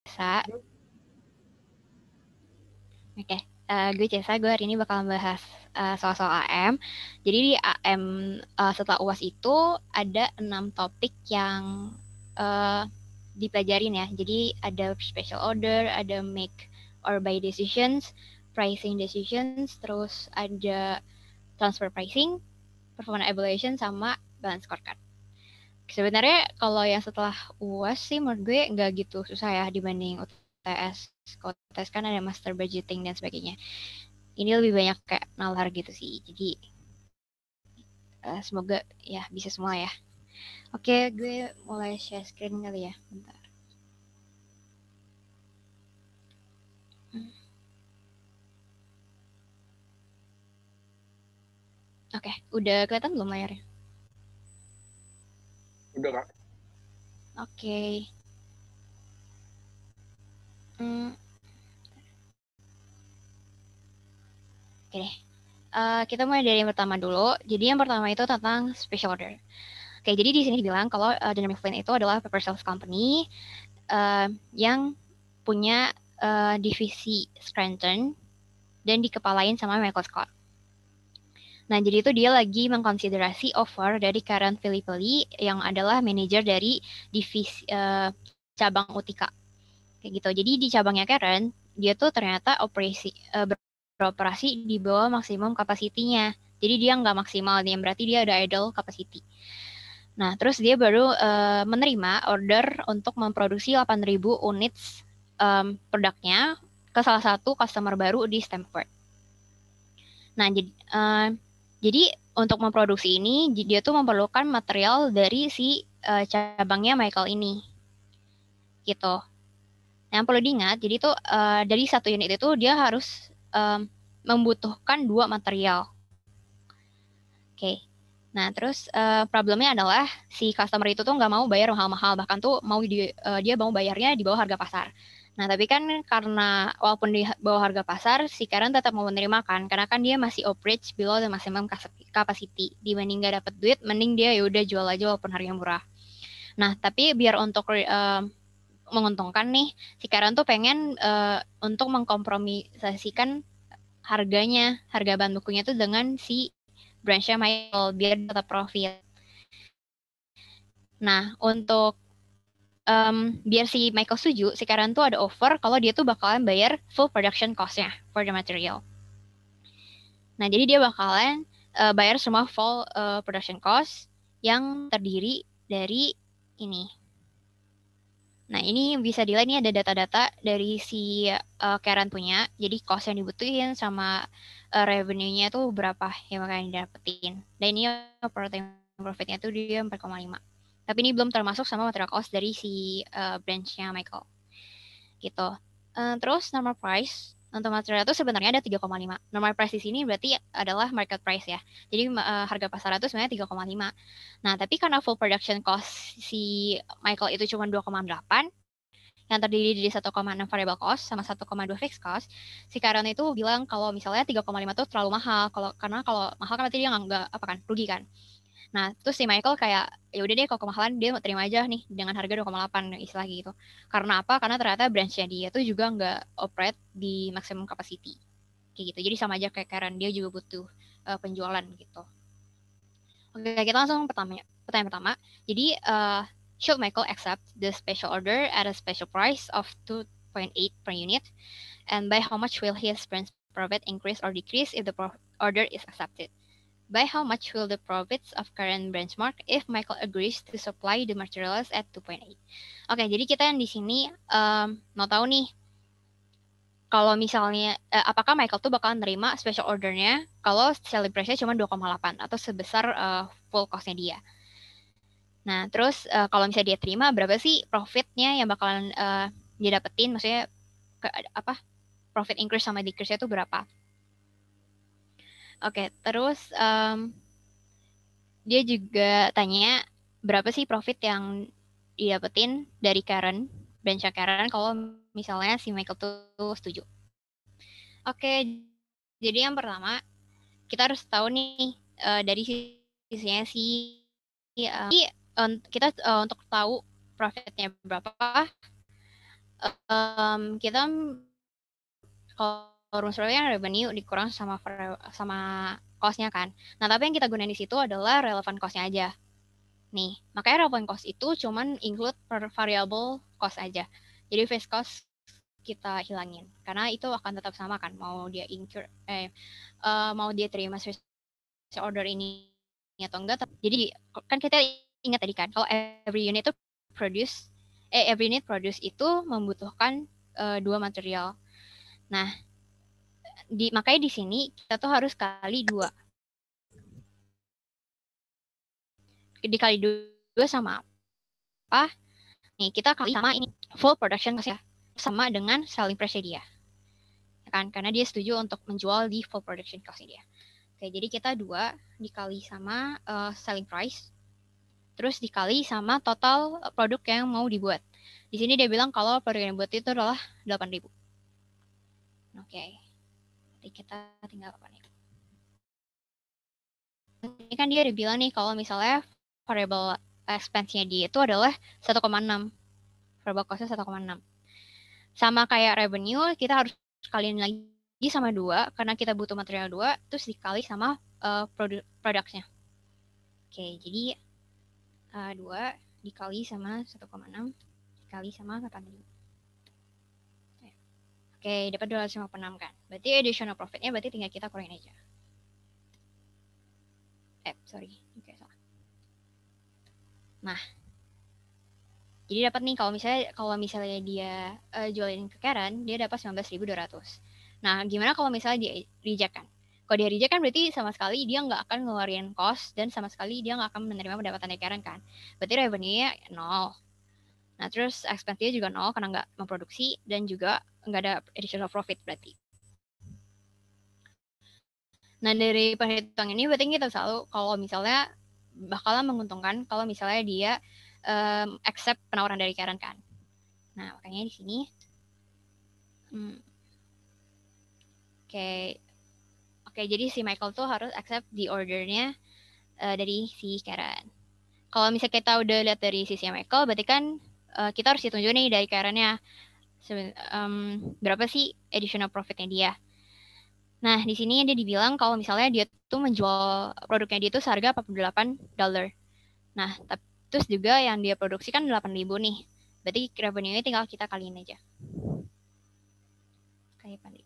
Cesa. Oke, gue Cesa. Gue hari ini bakal bahas soal-soal AM. Jadi di AM setelah UAS itu ada 6 topik yang dipelajarin ya. Jadi ada special order, ada make or buy decisions, pricing decisions, terus ada transfer pricing, performance evaluation, sama balance scorecard. Sebenarnya kalau yang setelah UAS sih menurut gue nggak gitu susah ya dibanding UTS. Kalau UTS kan ada master budgeting dan sebagainya. Ini lebih banyak kayak nalar gitu sih. Jadi semoga ya bisa semua ya. Oke, gue mulai share screen kali ya. Bentar. Oke, udah kelihatan belum layarnya? Udah, Kak. Oke. Oke deh. Kita mulai dari yang pertama dulu. Jadi yang pertama itu tentang special order. Oke, jadi di sini dibilang kalau Dynamic Flint itu adalah paper sales company yang punya divisi Scranton dan dikepalain sama Michael Scott. Nah, jadi itu dia lagi mengkonsiderasi offer dari Karen Filippelli yang adalah manajer dari divisi cabang Utica. Kayak gitu. Jadi di cabangnya Karen, dia tuh ternyata beroperasi di bawah maksimum kapasitinya. Jadi dia nggak maksimal nih, berarti dia ada idle capacity. Nah, terus dia baru menerima order untuk memproduksi 8.000 unit produknya ke salah satu customer baru di Stamford. Nah, jadi untuk memproduksi ini, dia tuh memerlukan material dari si cabangnya Michael ini. Gitu. Yang perlu diingat, jadi tuh dari satu unit itu dia harus membutuhkan 2 material. Oke. Nah, terus problemnya adalah si customer itu tuh nggak mau bayar mahal-mahal, bahkan tuh dia mau bayarnya di bawah harga pasar. Nah, tapi kan karena walaupun di bawah harga pasar, si Karen tetap mau menerima kan, karena kan dia masih operate below the maximum capacity. Dibanding nggak dapat duit, mending dia ya udah jual aja walaupun harganya murah. Nah, tapi biar untuk menguntungkan nih, si Karen tuh pengen untuk mengkompromisasikan harganya, harga bahan bakunya tuh dengan si branchnya Michael biar tetap profit. Nah, untuk biar si Michael setuju, si Karen tuh ada offer kalau dia tuh bakalan bayar full production cost-nya for the material. Nah, jadi dia bakalan bayar semua full production cost yang terdiri dari ini. Nah, ini bisa dilihat nih ada data-data dari si Karen punya. Jadi cost yang dibutuhin sama revenue-nya tuh berapa yang bakal didapetin. Dan ini operating profit-nya tuh dia 4,5. Tapi ini belum termasuk sama material cost dari si branch-nya Michael. Gitu. Terus normal price untuk material itu sebenarnya ada 3,5. Normal price di sini berarti adalah market price ya. Jadi harga pasar itu sebenarnya 3,5. Nah, tapi karena full production cost si Michael itu cuma 2,8, yang terdiri dari 1,6 variable cost sama 1,2 fixed cost, si Karen itu bilang kalau misalnya 3,5 itu terlalu mahal, karena kalau mahal kan berarti dia nggak apa kan, rugi kan. Nah, terus si Michael kayak ya udah deh kalau kemahalan dia mau terima aja nih dengan harga 2,8 istilah gitu. Karena apa? Karena ternyata branchnya dia tuh juga nggak operate di maximum capacity. Kayak gitu. Jadi sama aja kayak Karen, dia juga butuh penjualan gitu. Oke, kita langsung pertanyaan pertama. Jadi should Michael accept the special order at a special price of 2.8 per unit? And by how much will his branch profit increase or decrease if the order is accepted? By how much will the profits of current benchmark if Michael agrees to supply the materials at 2.8? Oke, jadi kita yang di sini mau tahu nih, kalau misalnya apakah Michael tuh bakal nerima special ordernya kalau selling price-nya cuma 2,8 atau sebesar full cost-nya dia. Nah, terus kalau misalnya dia terima, berapa sih profitnya yang bakalan dia dapetin? Maksudnya profit increase sama decrease-nya itu berapa? Oke, terus dia juga tanya berapa sih profit yang didapetin dari Karen, branch Karen, kalau misalnya si Michael tuh setuju. Oke, jadi yang pertama kita harus tahu nih dari sisinya kita untuk tahu profitnya berapa, kita kalau rumus profitnya revenue dikurang sama cost-nya kan. Nah, tapi yang kita gunain di situ adalah relevant cost-nya aja. Nih, makanya relevant cost itu cuman include per variable cost aja. Jadi fixed cost kita hilangin. Karena itu akan tetap sama kan, mau dia mau dia terima service order ini atau enggak. Jadi kan kita ingat tadi kan, kalau every unit produce itu membutuhkan 2 material. Nah, makanya di sini kita tuh harus kali 2. Dikali 2 sama apa? Nih, kita kali sama ini full production cost ya. Sama dengan selling price dia. Kan? Karena dia setuju untuk menjual di full production cost dia. Oke, jadi kita 2 dikali sama selling price. Terus dikali sama total produk yang mau dibuat. Di sini dia bilang kalau produk yang dibuat itu adalah 8.000. Oke. Jadi kita tinggal 8.000. Ini kan dia udah bilang nih kalau misalnya variable expense-nya dia itu adalah 1,6. Variable cost-nya 1,6. Sama kayak revenue, kita harus kaliin lagi sama 2 karena kita butuh material 2, terus dikali sama produknya. Oke, jadi 2 dikali sama 1,6 dikali sama 8.000. Oke, dapat 256 kan. Berarti additional profit-nya berarti tinggal kita kurangin aja. Sorry. Oke, salah. Nah, jadi dapat nih kalau misalnya dia jualin ke Karen, dia dapat 19.200. Nah, gimana kalau misalnya dia reject kan? Kalau dia reject kan berarti sama sekali dia nggak akan ngeluarin cost dan sama sekali dia nggak akan menerima pendapatan dari Karen kan. Berarti revenue-nya 0. Nah, terus expense dia juga 0 karena nggak memproduksi dan juga nggak ada additional profit berarti. Nah, dari perhitungan ini berarti kita selalu kalau misalnya bakalan menguntungkan kalau misalnya dia accept penawaran dari Karen kan. Nah, makanya di sini Oke, jadi si Michael tuh harus accept di ordernya dari si Karen. Kalau misalnya kita udah lihat dari sisi Michael, berarti kan kita harus hitung juga nih dari Karennya berapa sih additional profitnya dia. Nah, di sini dia dibilang kalau misalnya dia tuh menjual produknya dia tuh seharga $48. Nah, terus juga yang dia produksi kan 8.000 nih. Berarti revenue-nya tinggal kita kaliin aja. Kayak pandai.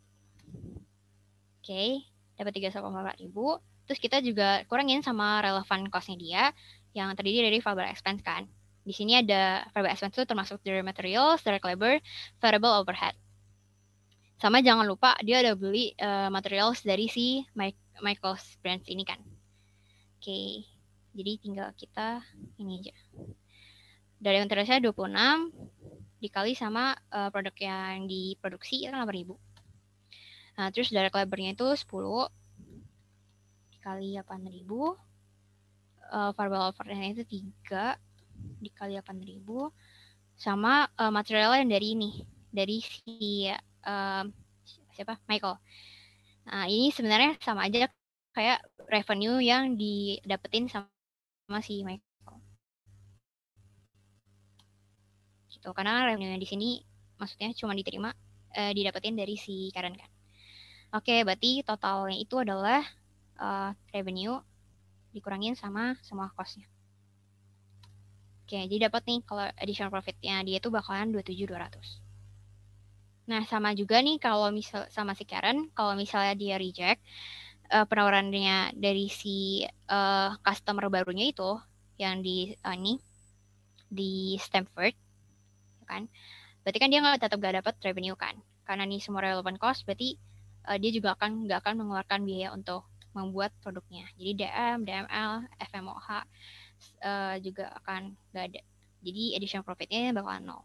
Oke, dapat 384.000. Terus kita juga kurangin sama relevant cost-nya dia yang terdiri dari variable expense kan. Di sini ada variable expense itu termasuk direct materials, direct labor, variable overhead. Sama jangan lupa dia ada beli materials dari si Michael's Brands ini kan. Oke, jadi tinggal kita ini aja. Dari materialnya 26 dikali sama produk yang diproduksi itu 8.000. Nah, terus direct labor-nya itu 10 dikali 8.000. Variable overhead itu 3 dikali 8.000 sama material yang dari ini, dari si siapa? Michael. Nah, ini sebenarnya sama aja kayak revenue yang didapetin sama si Michael. Gitu. Karena revenue yang di sini maksudnya cuma didapetin dari si Karen kan. Oke, berarti totalnya itu adalah revenue dikurangin sama semua cost-nya. Oke, jadi dapat nih kalau additional profit-nya dia tuh bakalan 27.200. Nah, sama juga nih kalau misal sama si Karen, kalau misalnya dia reject penawarannya dari si customer barunya itu yang di Stanford, kan? Berarti kan dia tetap gak dapat revenue kan? Karena ini semua relevant cost, berarti dia juga nggak akan mengeluarkan biaya untuk membuat produknya. Jadi DM, DML, FMOH juga akan nggak ada. Jadi additional profit-nya bakalan 0.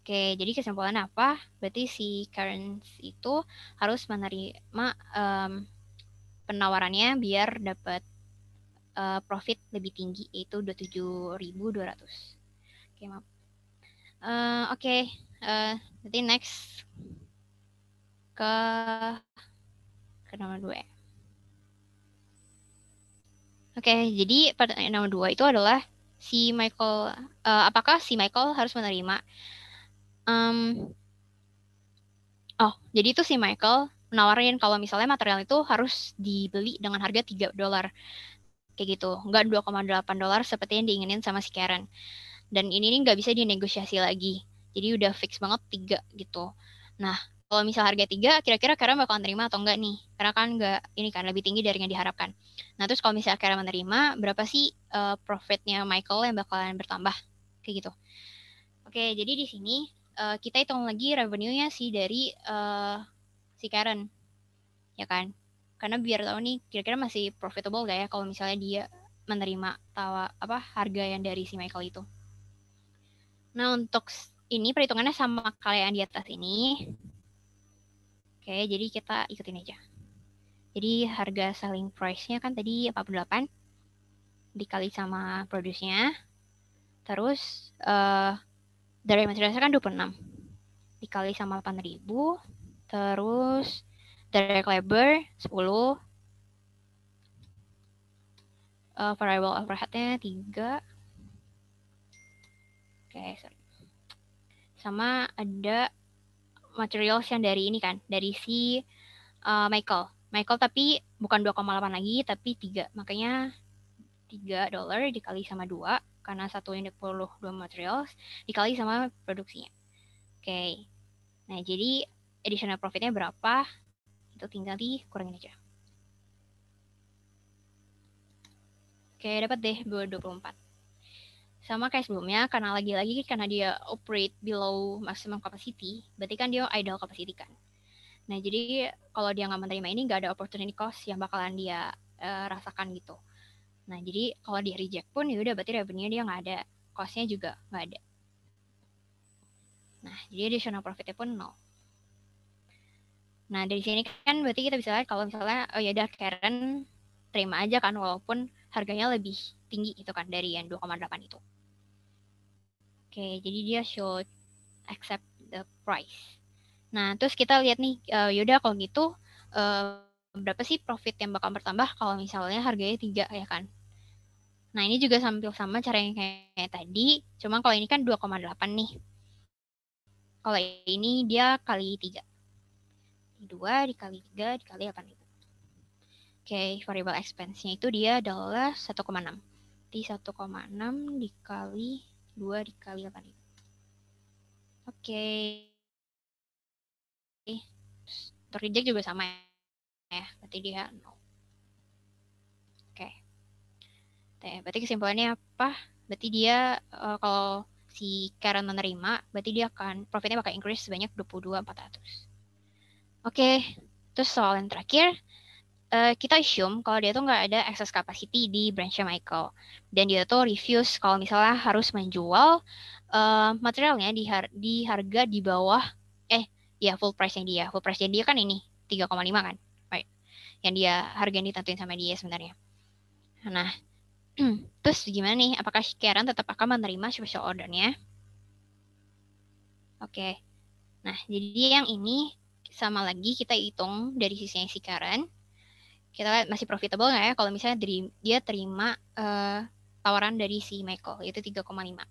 Oke, jadi kesimpulannya apa? Berarti si Karen itu harus menerima penawarannya biar dapat profit lebih tinggi, yaitu 27.200. Oke, maaf. Oke, berarti next ke nomor 2. Oke, jadi pertanyaan nomor 2 itu adalah si Michael, apakah si Michael harus menerima? Jadi itu si Michael menawarin kalau misalnya material itu harus dibeli dengan harga $3 kayak gitu, nggak $2,8 seperti yang diinginin sama si Karen. Dan ini nih nggak bisa dinegosiasi lagi, jadi udah fix banget 3 gitu. Nah, kalau misal harga 3, kira-kira Karen bakal terima atau enggak nih? Karena kan nggak, ini kan lebih tinggi dari yang diharapkan. Nah, terus kalau misalnya Karen menerima, berapa sih profitnya Michael yang bakalan bertambah? Kayak gitu. Oke, jadi di sini kita hitung lagi revenue-nya sih dari si Karen, ya kan? Karena biar tahu nih kira-kira masih profitable gak ya kalau misalnya dia menerima harga yang dari si Michael itu. Nah, untuk ini perhitungannya sama kayak yang di atas ini. Oke, jadi kita ikutin aja. Jadi harga selling price-nya kan tadi 48 dikali sama produce-nya. Terus dari materialnya kan 26 dikali sama 8.000. Terus direct labor 10. Variable overhead-nya 3. Oke, sorry. Sama ada materials yang dari ini kan, dari si Michael. Michael tapi bukan 2,8 lagi, tapi 3. Makanya $3 dikali sama 2, karena satu unit perlu 2 materials, dikali sama produksinya. Oke. Nah, jadi additional profit-nya berapa? Itu tinggal dikurangin aja. Oke, dapat deh 24. Sama kayak sebelumnya, karena lagi-lagi karena dia operate below maximum capacity, berarti kan dia idle capacity kan. Nah, jadi kalau dia nggak menerima ini, nggak ada opportunity cost yang bakalan dia rasakan gitu. Nah, jadi kalau dia reject pun, ya udah berarti revenue dia nggak ada, cost-nya juga nggak ada. Nah, jadi additional profit-nya pun 0. Nah, dari sini kan berarti kita bisa lihat kalau misalnya, oh ya udah Karen terima aja kan, walaupun harganya lebih tinggi itu kan dari yang 2,8 itu. Oke, jadi dia should accept the price. Nah, terus kita lihat nih, yaudah kalau gitu, berapa sih profit yang bakal bertambah kalau misalnya harganya 3 ya kan? Nah, ini juga sambil sama cara yang kayak tadi, cuma kalau ini kan 2,8 nih. Kalau ini dia kali 3. 2 dikali 3 dikali 8.000. Oke, variable expense-nya itu dia adalah 1,6. Di 1,6 dikali 2 dikali 8.000. Oke. Untuk reject juga sama ya, berarti dia 0. Oke. Berarti kesimpulannya apa? Berarti dia kalau si Karen menerima, berarti dia akan profitnya bakal increase sebanyak 22.400. Oke, terus soal yang terakhir, kita assume kalau dia tuh nggak ada excess capacity di branchnya Michael. Dan dia tuh refuse kalau misalnya harus menjual materialnya di harga di bawah, full price yang dia. Full price yang dia kan ini, 3,5 kan? Right. Yang dia harga yang ditentuin sama dia sebenarnya. Nah, terus gimana nih? Apakah Karen tetap akan menerima special order-nya? Oke. Nah, jadi yang ini sama lagi kita hitung dari sisinya si Karen. Kita lihat masih profitable nggak ya kalau misalnya dia terima tawaran dari si Michael, yaitu 3,5.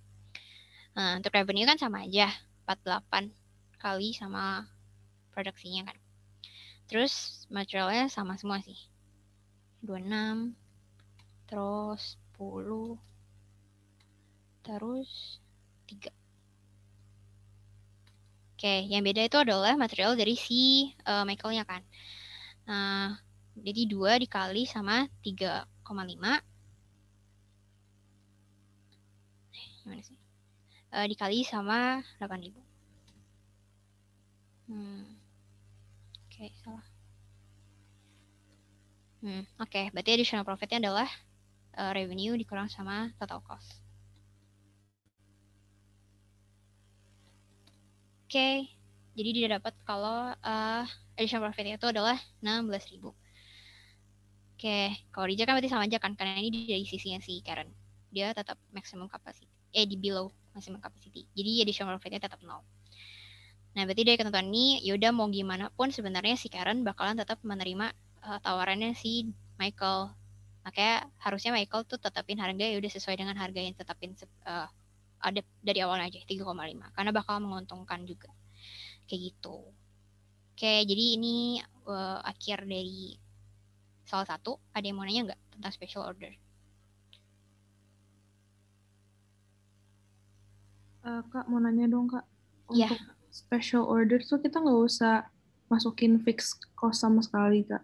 Nah, untuk revenue kan sama aja, 48 kali sama produksinya kan. Terus materialnya sama semua sih. 26, terus 10, terus 3. Oke, yang beda itu adalah material dari si Michael-nya kan. Nah, jadi 2 dikali sama 3,5. Gimana sih? Dikali sama 8.000. Oke, salah. Oke, berarti additional profit-nya adalah revenue dikurang sama total cost. Oke, jadi dia dapat kalau additional profit itu adalah 16.000. Oke, kalau reject kan berarti sama aja kan, karena ini dari sisinya si Karen. Dia tetap maximum capacity, di below maximum capacity. Jadi additional profit-nya tetap 0. Nah, berarti dari ketentuan ini, yaudah mau gimana pun sebenarnya si Karen bakalan tetap menerima tawarannya si Michael. Makanya harusnya Michael tuh tetapin harga ya udah sesuai dengan harga yang tetapin ada dari awal aja 3,5 karena bakal menguntungkan juga kayak gitu. Oke, jadi ini akhir dari salah satu. Ada yang mau nanya nggak tentang special order? Kak, mau nanya dong, Kak. Ya, Untuk special order tuh kita nggak usah masukin fixed cost sama sekali, Kak.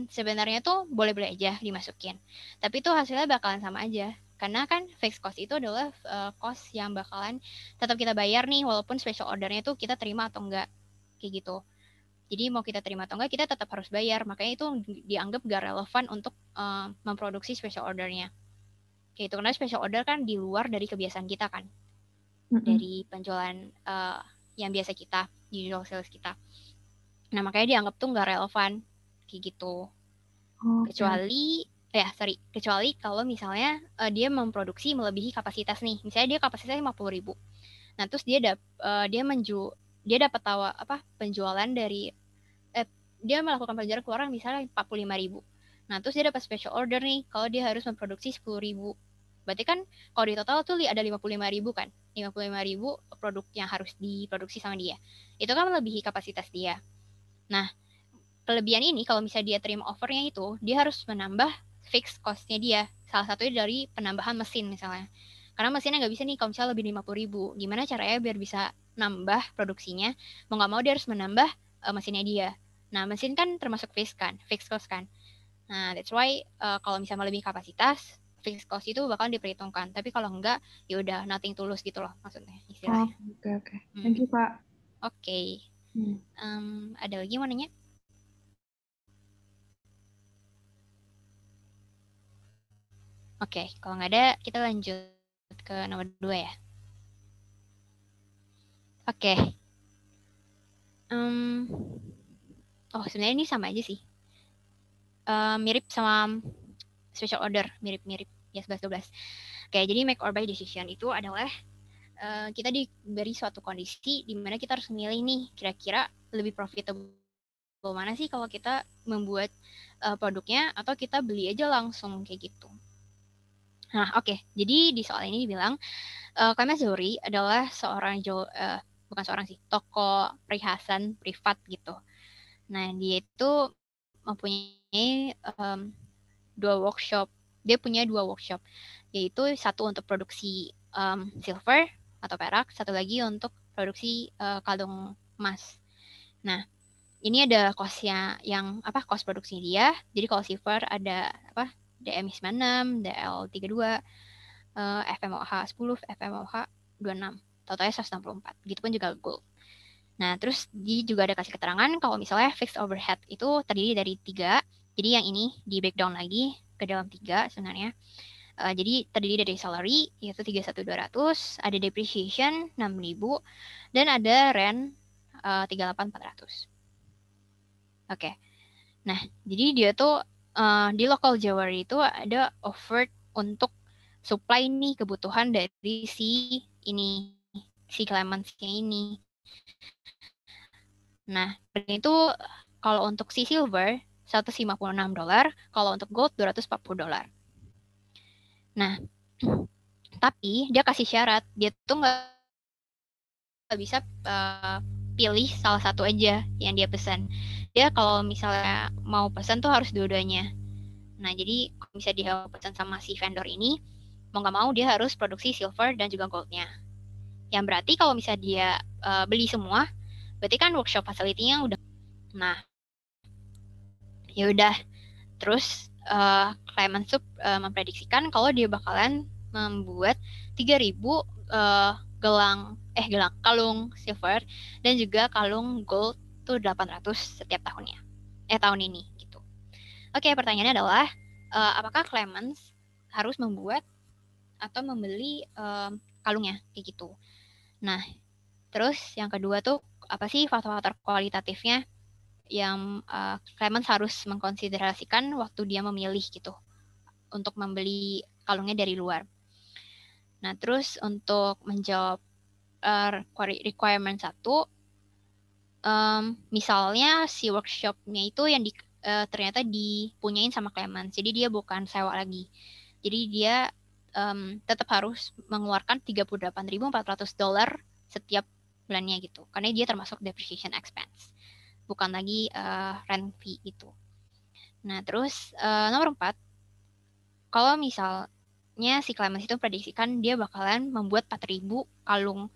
sebenarnya tuh boleh-boleh aja dimasukin. Tapi tuh hasilnya bakalan sama aja. Karena kan fixed cost itu adalah cost yang bakalan tetap kita bayar nih walaupun special ordernya tuh kita terima atau enggak. Kayak gitu. Jadi mau kita terima atau enggak kita tetap harus bayar. Makanya itu dianggap gak relevan untuk memproduksi special ordernya. Kayak itu karena special order kan di luar dari kebiasaan kita kan. Mm-mm. Dari penjualan yang biasa kita, usual sales kita. Nah makanya dianggap tuh nggak relevan kayak gitu. Oke. Kecuali kalau misalnya dia memproduksi melebihi kapasitas nih. Misalnya dia kapasitasnya 50.000. Nah, terus dia dapat penjualan dari dia melakukan penjualan ke orang misalnya 45.000. Nah, terus dia dapat special order nih kalau dia harus memproduksi 10.000. Berarti kan kalau di total tuh ada 55.000 kan. 55.000 produk yang harus diproduksi sama dia. Itu kan melebihi kapasitas dia. Nah, kelebihan ini kalau misalnya dia terima offernya itu, dia harus menambah fixed cost-nya dia. Salah satunya dari penambahan mesin misalnya. Karena mesinnya nggak bisa nih kalau misalnya lebih 50.000. Gimana caranya biar bisa nambah produksinya? Mau nggak mau dia harus menambah mesinnya dia. Nah, mesin kan termasuk fixed cost kan. Nah, that's why kalau misalnya lebih kapasitas, fixed cost itu bakal diperhitungkan. Tapi kalau enggak, ya udah nothing tulus gitu loh maksudnya, Oh, istilahnya. oke, oke. Thank you, Kak. Oke. Okay. Hmm. Ada lagi mau nanya? Oke, kalau nggak ada, kita lanjut ke nomor 2 ya. Oke. Um, oh, sebenarnya ini sama aja sih. Mirip sama special order, mirip-mirip. Ya, 11-12. Oke, jadi make or buy decision itu adalah kita diberi suatu kondisi di mana kita harus memilih nih, kira-kira lebih profitable mana sih kalau kita membuat produknya atau kita beli aja langsung kayak gitu. Nah, oke. Jadi di soal ini dibilang Kame Zuri adalah bukan seorang sih, toko perhiasan privat gitu. Nah, dia itu mempunyai dua workshop. Dia punya dua workshop, yaitu satu untuk produksi silver atau perak, satu lagi untuk produksi kalung emas. Nah, ini ada costnya cost produksi dia. Jadi kalau silver ada DMI 96, DL32, FMOH 10, FMOH 26. Totalnya 164. Begitupun juga gold. Nah, terus dia juga ada kasih keterangan kalau misalnya fixed overhead itu terdiri dari 3. Jadi yang ini di breakdown lagi ke dalam 3 sebenarnya. Jadi terdiri dari salary yaitu 31.200, ada depreciation 6.000, dan ada rent 38.400. Oke. Nah, jadi dia tuh di local jewelry itu ada offer untuk supply nih kebutuhan dari si Clemens-nya ini. Nah, itu kalau untuk si silver $156, kalau untuk gold $240. Nah, tapi dia kasih syarat, dia tuh nggak bisa pilih salah satu aja yang dia pesan. Dia kalau misalnya mau pesan tuh harus dua-duanya. Nah, jadi kalau misalnya dia mau pesan sama si vendor ini, mau nggak mau dia harus produksi silver dan juga goldnya. Yang berarti kalau misalnya dia beli semua, berarti kan workshop facility-nya udah. Nah, ya udah. Terus Clemens memprediksikan kalau dia bakalan membuat 3.000 kalung silver dan juga kalung gold tuh 800 setiap tahunnya. Tahun ini gitu. Oke, pertanyaannya adalah apakah Clemens harus membuat atau membeli kalungnya kayak gitu. Nah, terus yang kedua tuh apa sih faktor-faktor kualitatifnya yang Clemens harus mengkonsiderasikan waktu dia memilih gitu untuk membeli kalungnya dari luar. Nah, terus untuk menjawab requirement 1, misalnya si workshopnya itu yang ternyata dipunyain sama Clemens. Jadi dia bukan sewa lagi. Jadi dia tetap harus mengeluarkan $38.400 setiap bulannya gitu. Karena dia termasuk depreciation expense. Bukan lagi rent fee itu. Nah, terus nomor 4, kalau misalnya si Clemens itu prediksikan dia bakalan membuat 4.000 kalung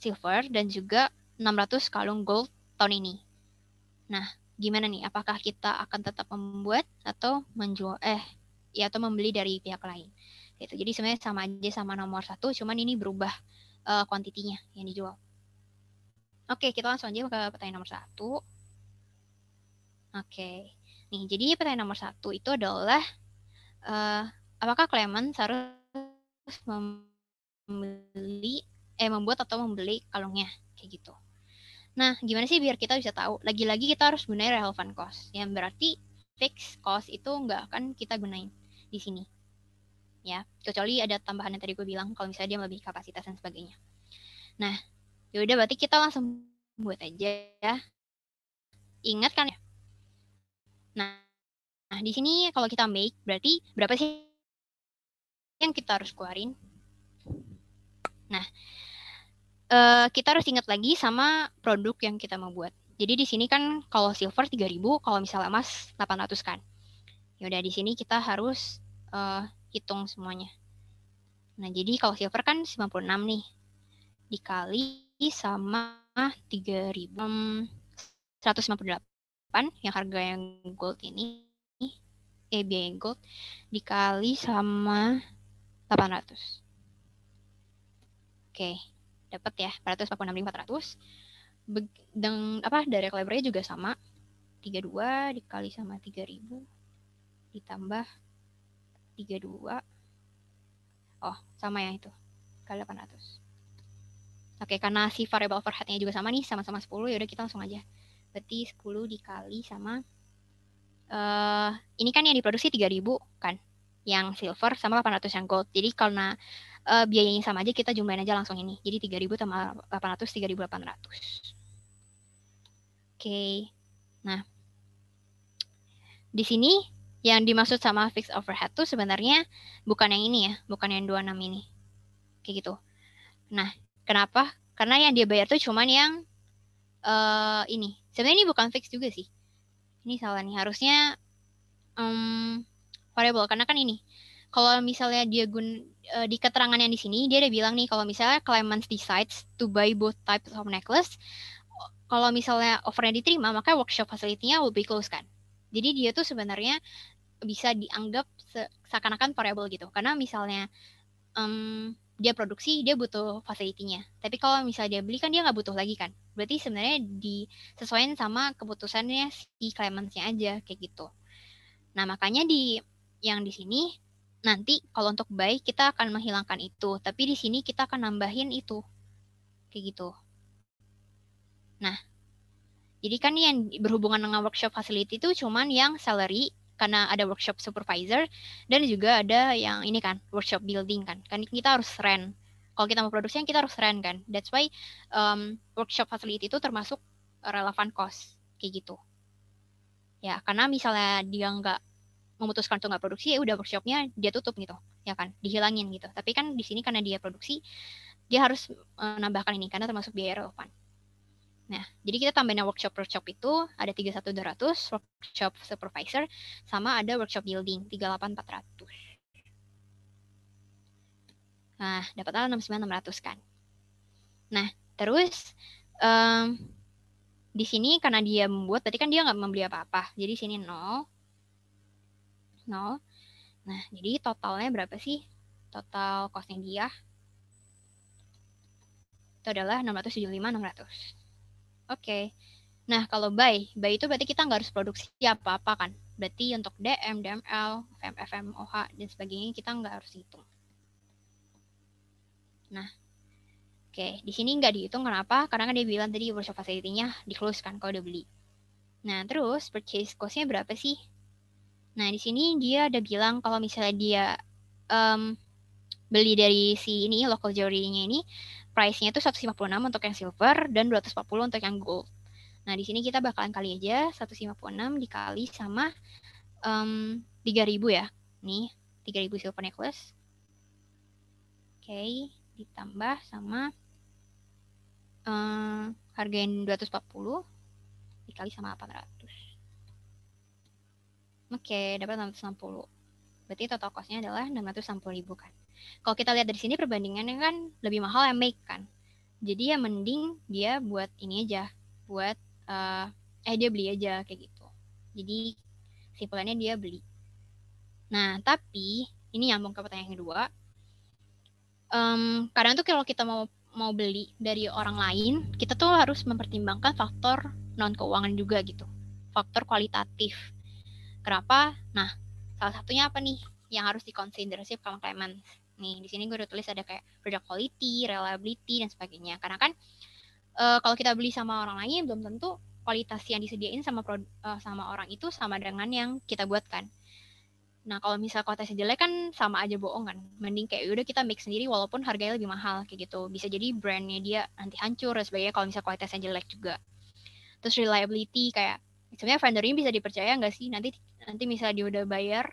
silver dan juga 600 kalung gold tahun ini. Nah, gimana nih? Apakah kita akan tetap membuat atau menjual atau membeli dari pihak lain? Gitu. Jadi sebenarnya sama aja sama nomor 1, cuman ini berubah kuantitinya yang dijual. Oke, kita langsung aja ke pertanyaan nomor 1. Oke. Nih, jadi pertanyaan nomor 1 itu adalah apakah Clemens harus membuat atau membeli kalungnya kayak gitu. Nah, gimana sih biar kita bisa tahu? Lagi-lagi kita harus gunain relevant cost. Yang berarti fixed cost itu nggak akan kita gunain di sini. Ya, kecuali ada tambahan yang tadi gue bilang kalau misalnya dia melebihi kapasitas dan sebagainya. Nah, yaudah berarti kita langsung buat aja ya. Ingat kan ya? Nah, di sini kalau kita make berarti berapa sih yang kita harus keluarin? Nah, kita harus ingat lagi sama produk yang kita mau buat. Jadi di sini kan kalau silver 3.000, kalau misalnya emas 800 kan. Ya udah di sini kita harus hitung semuanya. Nah, jadi kalau silver kan 96 nih. Dikali sama 3.158 yang harga yang gold ini. Biaya gold dikali sama 800. Oke, dapat ya 446.400. Dari lebarnya juga sama. 32 dikali sama 3.000 ditambah 32. Oh, sama ya itu. Kali 800. Oke, karena si variable overhead-nya juga sama nih, sama-sama 10, ya udah kita langsung aja. Berarti 10 dikali sama ini kan yang diproduksi 3.000 kan. Yang silver sama 800 yang gold. Jadi karena biayanya sama aja, kita jumlahin aja langsung ini. Jadi 3.000 tambah 800, 3.800. Oke. Nah, di sini yang dimaksud sama fixed overhead tuh sebenarnya bukan yang ini ya, bukan yang 26 ini. Kayak gitu. Nah, kenapa? Karena yang dia bayar tuh cuman yang ini. Sebenarnya ini bukan fix juga sih. Ini salah nih. Harusnya variable. Karena kan ini. Kalau misalnya dia di keterangan yang di sini, dia ada bilang nih, kalau misalnya Clemens decides to buy both types of necklace, kalau misalnya offernya diterima, maka workshop facility-nya will be closed kan. Jadi dia tuh sebenarnya bisa dianggap seakan-akan variable gitu. Karena misalnya dia produksi, dia butuh facility-nya. Tapi kalau misalnya dia beli kan dia nggak butuh lagi kan. Berarti sebenarnya disesuaikan sama keputusannya si Clemens-nya aja kayak gitu. Nah, makanya yang di sini nanti kalau untuk buy kita akan menghilangkan itu, tapi di sini kita akan nambahin itu. Kayak gitu. Nah, jadi kan yang berhubungan dengan workshop facility itu cuman yang salary karena ada workshop supervisor dan juga ada yang ini kan workshop building kan kita harus rent. Kalau kita mau produksi kita harus rent kan. That's why workshop facility itu termasuk relevant cost kayak gitu. Ya karena misalnya dia nggak memutuskan untuk nggak produksi ya udah workshopnya dia tutup gitu ya kan dihilangin gitu. Tapi kan di sini karena dia produksi dia harus menambahkan ini karena termasuk biaya relevan. Nah, jadi kita tambahin workshop itu ada 31.200, workshop supervisor, sama ada workshop building 38.400. Nah, dapatlah 69.600 kan. Nah, terus di sini karena dia membuat, berarti kan dia nggak membeli apa-apa. Jadi sini 0. Nah, jadi totalnya berapa sih? Total costnya dia itu adalah 675.600. Oke. Nah, kalau buy itu berarti kita nggak harus produksi apa-apa kan. Berarti untuk DM, DML, FM, OH, dan sebagainya kita nggak harus hitung. Nah, oke. Di sini nggak dihitung kenapa? Karena kan dia bilang tadi workshop facility-nya di-close kan kalau udah beli. Nah, terus purchase cost-nya berapa sih? Nah, di sini dia ada bilang kalau misalnya dia beli dari si ini, local jewelry-nya ini, price-nya itu 156 untuk yang silver dan 240 untuk yang gold. Nah, di sini kita bakalan kali aja 156 dikali sama 3.000 ya. Nih, 3.000 silver necklace. Oke, ditambah sama harga yang 240 dikali sama 800. Oke, dapat 660. Berarti total cost-nya adalah 660.000 kan. Kalau kita lihat dari sini perbandingannya kan lebih mahal yang make kan. Jadi ya mending dia buat ini aja, buat dia beli aja kayak gitu. Jadi simpulannya dia beli. Nah, tapi ini nyambung ke pertanyaan kedua. Kadang tuh kalau kita mau beli dari orang lain, kita tuh harus mempertimbangkan faktor non keuangan juga gitu, faktor kualitatif. Kenapa? Nah, salah satunya apa nih yang harus dikonsiderasi sama claimant? Nih, di sini gue udah tulis ada kayak product quality, reliability, dan sebagainya. Karena kan kalau kita beli sama orang lain, belum tentu kualitas yang disediain sama orang itu sama dengan yang kita buatkan. Nah, kalau misal kualitasnya jelek kan sama aja bohong kan. Mending kayak udah kita make sendiri walaupun harganya lebih mahal kayak gitu. Bisa jadi brandnya dia nanti hancur dan sebagainya kalau misal kualitasnya jelek juga. Terus reliability kayak sebenarnya vendornya bisa dipercaya nggak sih? Nanti misal dia udah bayar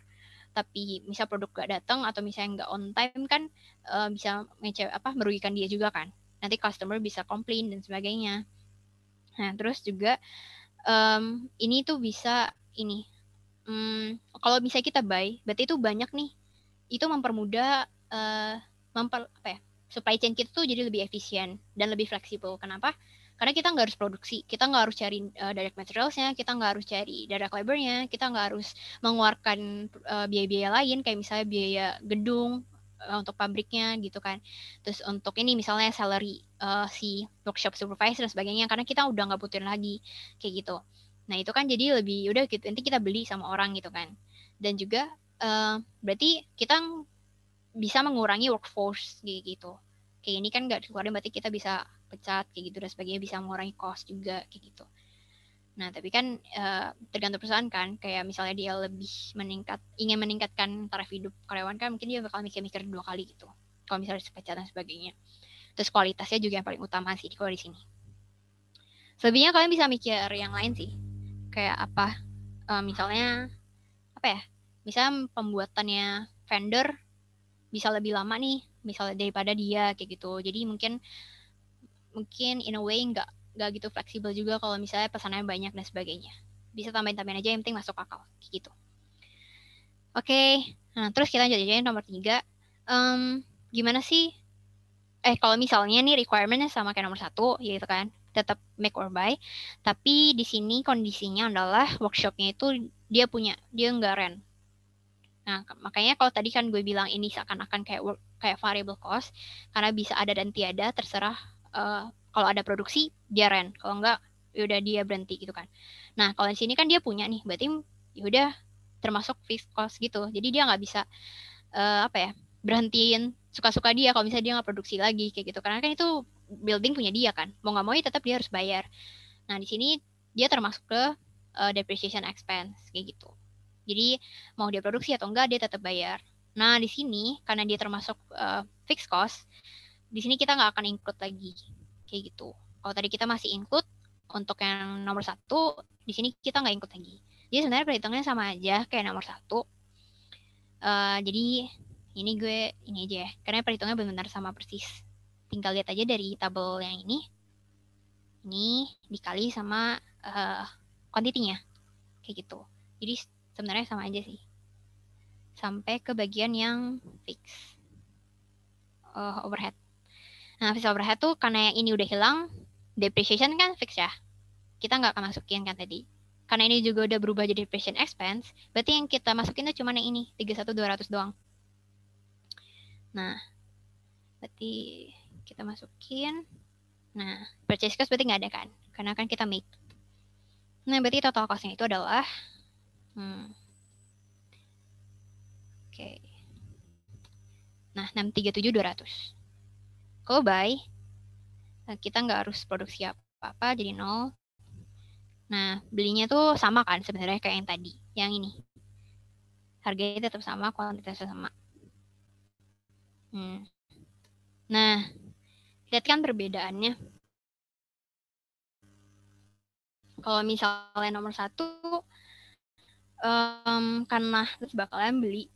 tapi misal produk gak datang atau misalnya nggak on time kan bisa merugikan dia juga kan. Nanti customer bisa komplain dan sebagainya. Nah, terus juga ini tuh bisa ini kalau misalnya kita buy, berarti itu banyak nih. Itu mempermudah supply chain kita tuh jadi lebih efisien dan lebih fleksibel. Kenapa? Karena kita nggak harus produksi, kita nggak harus cari direct materialsnya, kita nggak harus cari direct labornya, kita nggak harus mengeluarkan biaya-biaya lain kayak misalnya biaya gedung untuk pabriknya gitu kan. Terus untuk ini misalnya salary si workshop supervisor dan sebagainya, karena kita udah nggak butuhin lagi kayak gitu. Nah itu kan jadi lebih udah gitu nanti kita beli sama orang gitu kan. Dan juga berarti kita bisa mengurangi workforce gitu. Kayak ini kan nggak dikeluarin berarti kita bisa pecat kayak gitu dan sebagainya, bisa mengurangi cost juga kayak gitu. Nah tapi kan tergantung perusahaan kan, kayak misalnya dia lebih ingin meningkatkan taraf hidup karyawan kan mungkin dia bakal mikir-mikir 2 kali gitu. Kalau misalnya pecat dan sebagainya. Terus kualitasnya juga yang paling utama sih kalau di sini. Selebihnya kalian bisa mikir yang lain sih. Kayak apa? Misalnya apa ya? Misalnya pembuatannya vendor bisa lebih lama nih, misalnya daripada dia kayak gitu. Jadi mungkin in a way nggak gitu fleksibel juga kalau misalnya pesanannya banyak dan sebagainya. Bisa tambahin aja yang penting masuk akal kayak gitu. Oke, nah terus kita lanjut aja nomor 3. Gimana sih? Kalau misalnya nih requirementnya sama kayak nomor 1, yaitu kan tetap make or buy. Tapi di sini kondisinya adalah workshopnya itu dia nggak rent. Nah, makanya kalau tadi kan gue bilang ini seakan-akan kayak variable cost, karena bisa ada dan tiada, terserah kalau ada produksi dia rent, kalau enggak yaudah dia berhenti gitu kan. Nah, kalau di sini kan dia punya nih, berarti yaudah termasuk fixed cost gitu. Jadi dia nggak bisa berhentiin suka-suka dia kalau misalnya dia nggak produksi lagi kayak gitu. Karena kan itu building punya dia kan. Mau nggak mau ya tetap dia harus bayar. Nah, di sini dia termasuk ke depreciation expense kayak gitu. Jadi mau dia produksi atau enggak dia tetap bayar. Nah di sini karena dia termasuk fixed cost, di sini kita nggak akan include lagi kayak gitu. Kalau tadi kita masih include untuk yang nomor 1, di sini kita nggak include lagi. Jadi sebenarnya perhitungannya sama aja kayak nomor 1. Jadi ini aja ya, karena perhitungannya benar-benar sama persis. Tinggal lihat aja dari tabel yang ini dikali sama quantity-nya kayak gitu. Jadi sebenarnya sama aja sih. Sampai ke bagian yang fix overhead. Nah, fix overhead tuh karena yang ini udah hilang, depreciation kan fix ya. Kita nggak akan masukin kan tadi. Karena ini juga udah berubah jadi depreciation expense, berarti yang kita masukin tuh cuma yang ini, 31.200 doang. Nah, berarti kita masukin. Nah, purchase cost berarti nggak ada kan, karena kan kita make. Nah, berarti total cost-nya itu adalah oke. Nah, 637.200. Kalau buy, kita nggak harus produksi apa-apa, jadi 0. Nah, belinya tuh sama kan sebenarnya kayak yang tadi, yang ini. Harganya tetap sama, kuantitasnya sama. Nah, lihat kan perbedaannya. Kalau misalnya nomor 1, karena bakalan beli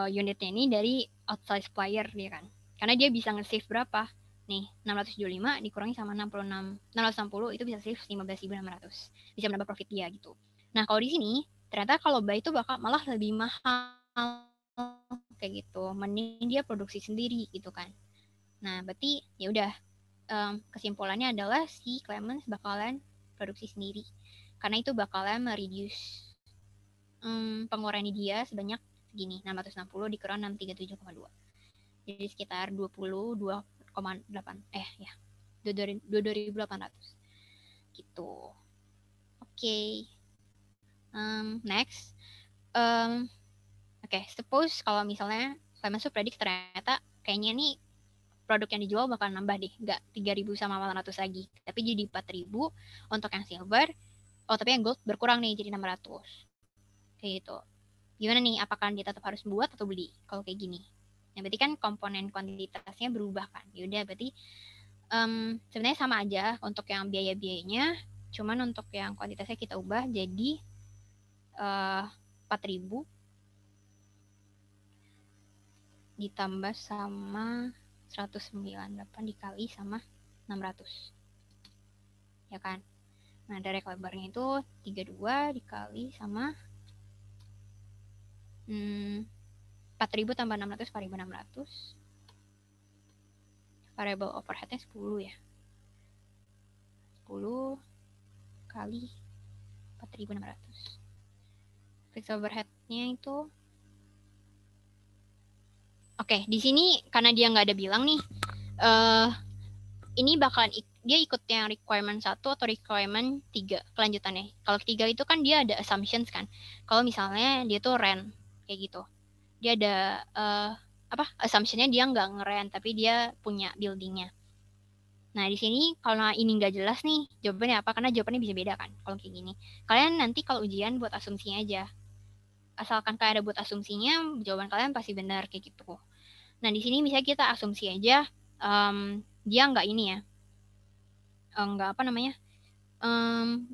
unitnya ini dari outside supplier dia kan. Karena dia bisa nge-save berapa? Nih, 625 dikurangi sama 660 itu bisa save 15.600. Bisa menambah profit dia gitu. Nah, kalau di sini ternyata kalau buy itu bakal malah lebih mahal kayak gitu. Mending dia produksi sendiri gitu kan. Nah, berarti ya udah, kesimpulannya adalah si Clemens bakalan produksi sendiri. Karena itu bakalan mereduce pengeluaran dia sebanyak segini, 660 dikurang 637,2. Jadi sekitar 22,8 ya, 2.800 gitu. Oke. Next. Oke, suppose kalau misalnya Clemens tuh predik ternyata kayaknya nih produk yang dijual bakal nambah deh, nggak 3.000 sama 400 lagi, tapi jadi 4.000 untuk yang silver. Oh, tapi yang gold berkurang nih jadi 600. Kayak gitu. Gimana nih, apakah dia tetap harus buat atau beli kalau kayak gini? Nah, berarti kan komponen kuantitasnya berubah kan. Yaudah, berarti sebenarnya sama aja untuk yang biaya-biayanya, cuman untuk yang kuantitasnya kita ubah jadi 4.000 ditambah sama 198 dikali sama 600. Ya kan? Nah, direct labor-nya itu 32 dikali sama 4.000 tambah 600, 4.600. Variable overhead-nya 10 ya. 10 kali 4.600. Fixed overhead-nya itu Oke, di sini karena dia nggak ada bilang nih, ini bakalan dia ikut yang requirement 1 atau requirement 3 kelanjutannya. Kalau ketiga itu kan dia ada assumptions kan. Kalau misalnya dia tuh rent kayak gitu. Dia ada assumption-nya dia nggak nge-rent tapi dia punya building-nya. Nah, di sini kalau ini nggak jelas nih jawabannya apa, karena jawabannya bisa beda kan kalau kayak gini. Kalian nanti kalau ujian buat asumsinya aja. Asalkan kalian ada buat asumsinya, jawaban kalian pasti benar kayak gitu. Nah, di sini misalnya kita asumsi aja dia nggak ini ya, nggak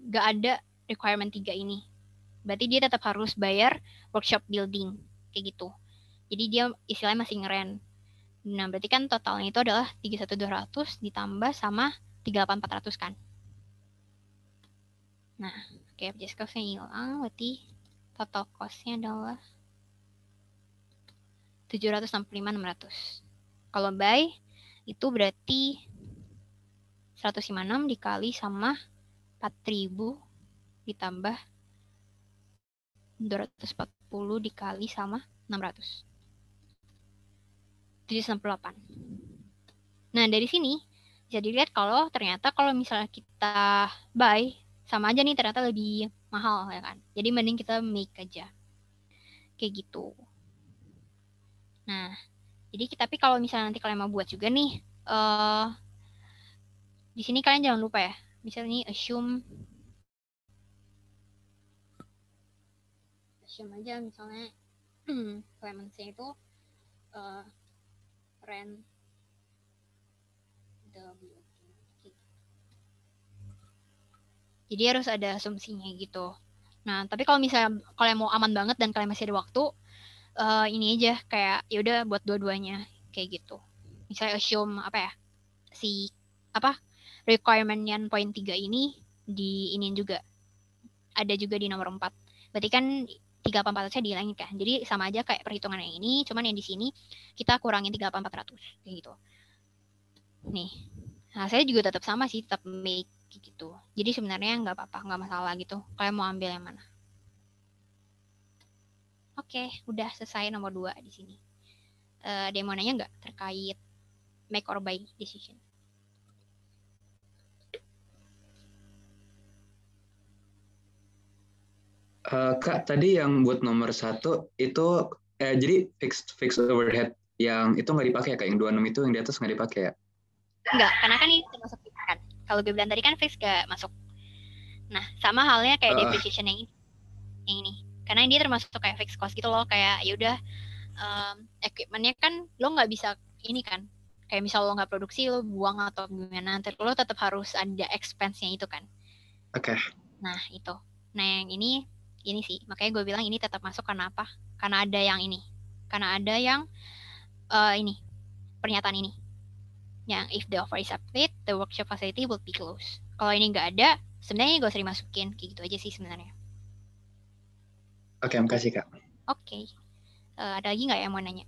nggak ada requirement 3 ini. Berarti dia tetap harus bayar workshop building kayak gitu. Jadi dia istilahnya masih ngeren. Nah, berarti kan totalnya itu adalah 31.200 ditambah sama 38.400 kan. Nah, oke, purchase cost-nya hilang, berarti total cost-nya adalah 765.600. Kalau buy itu berarti 156 dikali sama 4.000 ditambah 240 dikali sama 600. 768. Nah, dari sini bisa dilihat kalau ternyata kalau misalnya kita buy, sama aja nih ternyata lebih mahal ya kan. Jadi mending kita make aja. Kayak gitu. Nah, jadi tapi kalau misalnya nanti kalian mau buat juga nih, di sini kalian jangan lupa ya. Misalnya nih assume aja misalnya Clemens-nya itu rent the building. Jadi harus ada asumsinya gitu. Nah, tapi kalau misalnya kalian mau aman banget dan kalian masih ada waktu, ini aja kayak ya udah buat dua-duanya kayak gitu. Misalnya assume si requirement yang poin 3 ini di iniin juga. Ada juga di nomor 4. Berarti kan 3.400-nya dihilangin kan. Jadi sama aja kayak perhitungan yang ini, cuman yang di sini kita kurangin 3.400 kayak gitu. Nih. Nah, saya juga tetap sama sih, tetap make gitu. Jadi sebenarnya nggak apa-apa, nggak masalah gitu. Kalian mau ambil yang mana? Oke, udah selesai nomor 2 di sini. Ada yang mau nanya nggak terkait make or buy decision? Kak, tadi yang buat nomor 1 itu jadi fixed overhead yang itu nggak dipakai ya, Kak? Yang 26 itu yang di atas nggak dipakai ya? Enggak, karena kan ini termasuk kan. Kalau gue bilang tadi kan fix nggak masuk. Nah, sama halnya kayak depreciation yang ini. Karena dia termasuk kayak fixed cost gitu loh, kayak ya udah equipment-nya kan lo nggak bisa ini kan. Kayak misal lo nggak produksi, lo buang atau gimana, nanti lo tetap harus ada expense-nya itu kan. Oke. Nah, itu. Nah, yang ini sih. Makanya gue bilang ini tetap masuk karena apa? Karena ada yang ini. Karena ada yang ini, pernyataan ini. Yang if the offer is accepted, the workshop facility will be closed. Kalau ini nggak ada, sebenarnya gak usah dimasukin. Kayak gitu aja sih sebenarnya. Oke, makasih Kak. Oke. Ada lagi nggak yang mau nanya?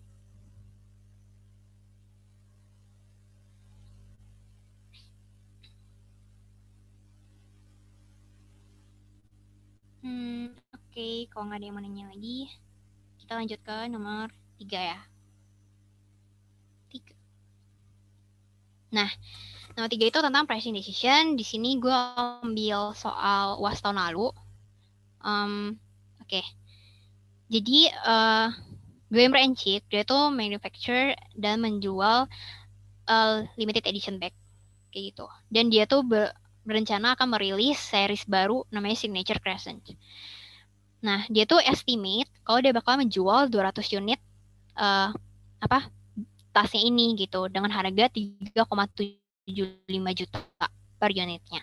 Oke. Kalau nggak ada yang mau nanya lagi, kita lanjut ke nomor 3 ya. 3. Nah, nomor 3 itu tentang pricing decision. Di sini gue ambil soal UAS tahun lalu. Oke. Jadi, Glamour & Chic, dia tuh manufacture dan menjual limited edition bag. Kayak gitu. Dan dia tuh berencana akan merilis series baru namanya Signature Crescent. Nah, dia tuh estimate kalau dia bakal menjual 200 unit tasnya ini gitu dengan harga 3,75 juta per unitnya.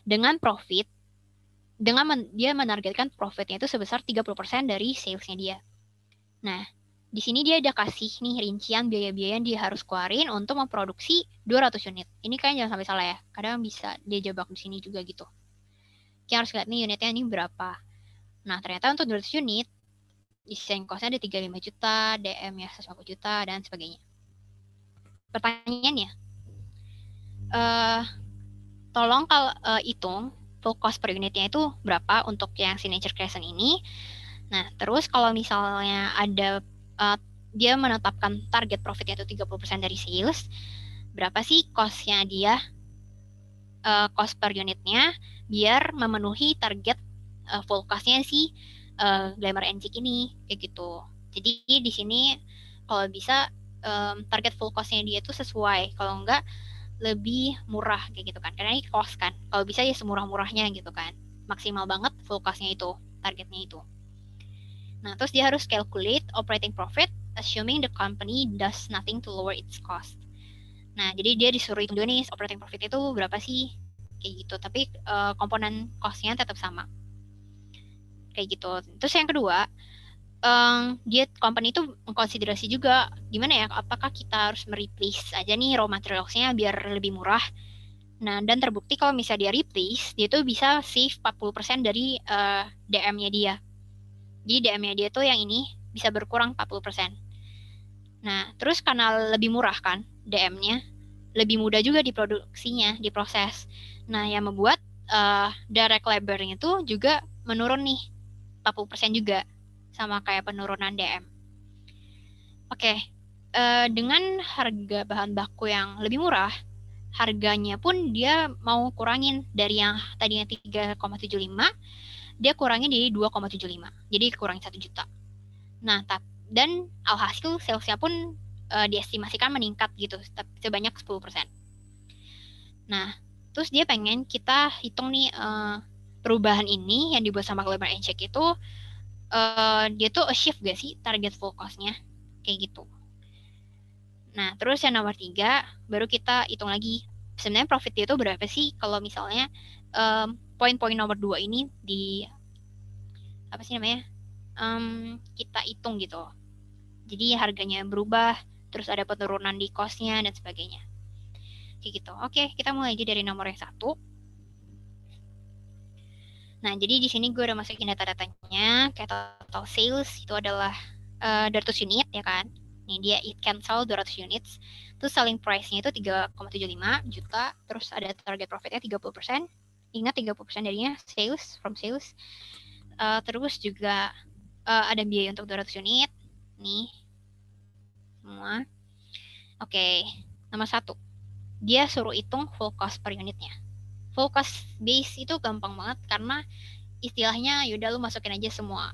Dengan profit, dia menargetkan profitnya itu sebesar 30% dari salesnya dia. Nah, di sini dia ada kasih nih rincian biaya-biaya yang dia harus keluarin untuk memproduksi 200 unit. Ini kayaknya jangan sampai salah ya. Kadang bisa dia jebak di sini juga gitu. Kita harus lihat nih unitnya ini berapa. Nah, ternyata untuk 200 unit, desain cost-nya ada 35 juta, DM-nya 150 juta, dan sebagainya. Pertanyaannya, tolong kalau hitung full cost per unitnya itu berapa untuk yang Signature Crescent ini. Nah, terus kalau misalnya ada dia menetapkan target profitnya itu 30% dari sales, berapa sih cost-nya dia, cost per unitnya, biar memenuhi target full cost-nya si Glamour & Chic ini, kayak gitu. Jadi di sini kalau bisa target full cost-nya dia itu sesuai, kalau enggak lebih murah kayak gitu kan, karena ini cost kan, kalau bisa ya semurah-murahnya gitu kan, maksimal banget full cost-nya itu, targetnya itu. Nah, terus dia harus calculate operating profit assuming the company does nothing to lower its cost. Nah, jadi dia disuruh hitung dulu nih operating profit itu berapa sih, kayak gitu, tapi komponen cost-nya tetap sama kayak gitu. Terus yang kedua, dia company itu mengkonsiderasi juga gimana ya, apakah kita harus mereplace aja nih raw materials-nya biar lebih murah. Nah, dan terbukti kalau misalnya dia replace, dia tuh bisa save 40% dari DM-nya dia. Jadi DM-nya dia tuh yang ini bisa berkurang 40%. Nah, terus karena lebih murah kan DM-nya, lebih mudah juga diproduksinya, diproses. Nah, yang membuat direct labor-nya itu juga menurun nih, 40% juga, sama kayak penurunan DM. Oke, dengan harga bahan baku yang lebih murah, harganya pun dia mau kurangin dari yang tadinya 3,75, dia kurangin jadi 2,75. Jadi kurangin 1 juta. Nah, dan alhasil salesnya pun diestimasikan meningkat gitu sebanyak 10%. Nah, terus dia pengen kita hitung nih perubahan ini yang dibuat sama Glamour & Chic itu dia tuh achieve gak sih target full cost-nya, kayak gitu. Nah, terus yang nomor 3, baru kita hitung lagi sebenarnya profit dia itu berapa sih kalau misalnya poin-poin nomor 2 ini di apa sih namanya, kita hitung gitu. Jadi harganya berubah, terus ada penurunan di cost-nya dan sebagainya, kayak gitu. Oke, kita mulai aja dari nomor yang 1. Nah, jadi di sini gue udah masukin data-datanya. Kayak total sales itu adalah 200 unit ya kan. Nih dia it cancel 200 units. Terus selling price-nya itu 3,75 juta. Terus ada target profit-nya 30%. Ingat 30% darinya sales, from sales. Terus juga ada biaya untuk 200 unit. Nih. Semua. Oke. Nomor 1. Dia suruh hitung full cost per unitnya. Full cost base itu gampang banget karena istilahnya yaudah lu masukin aja semua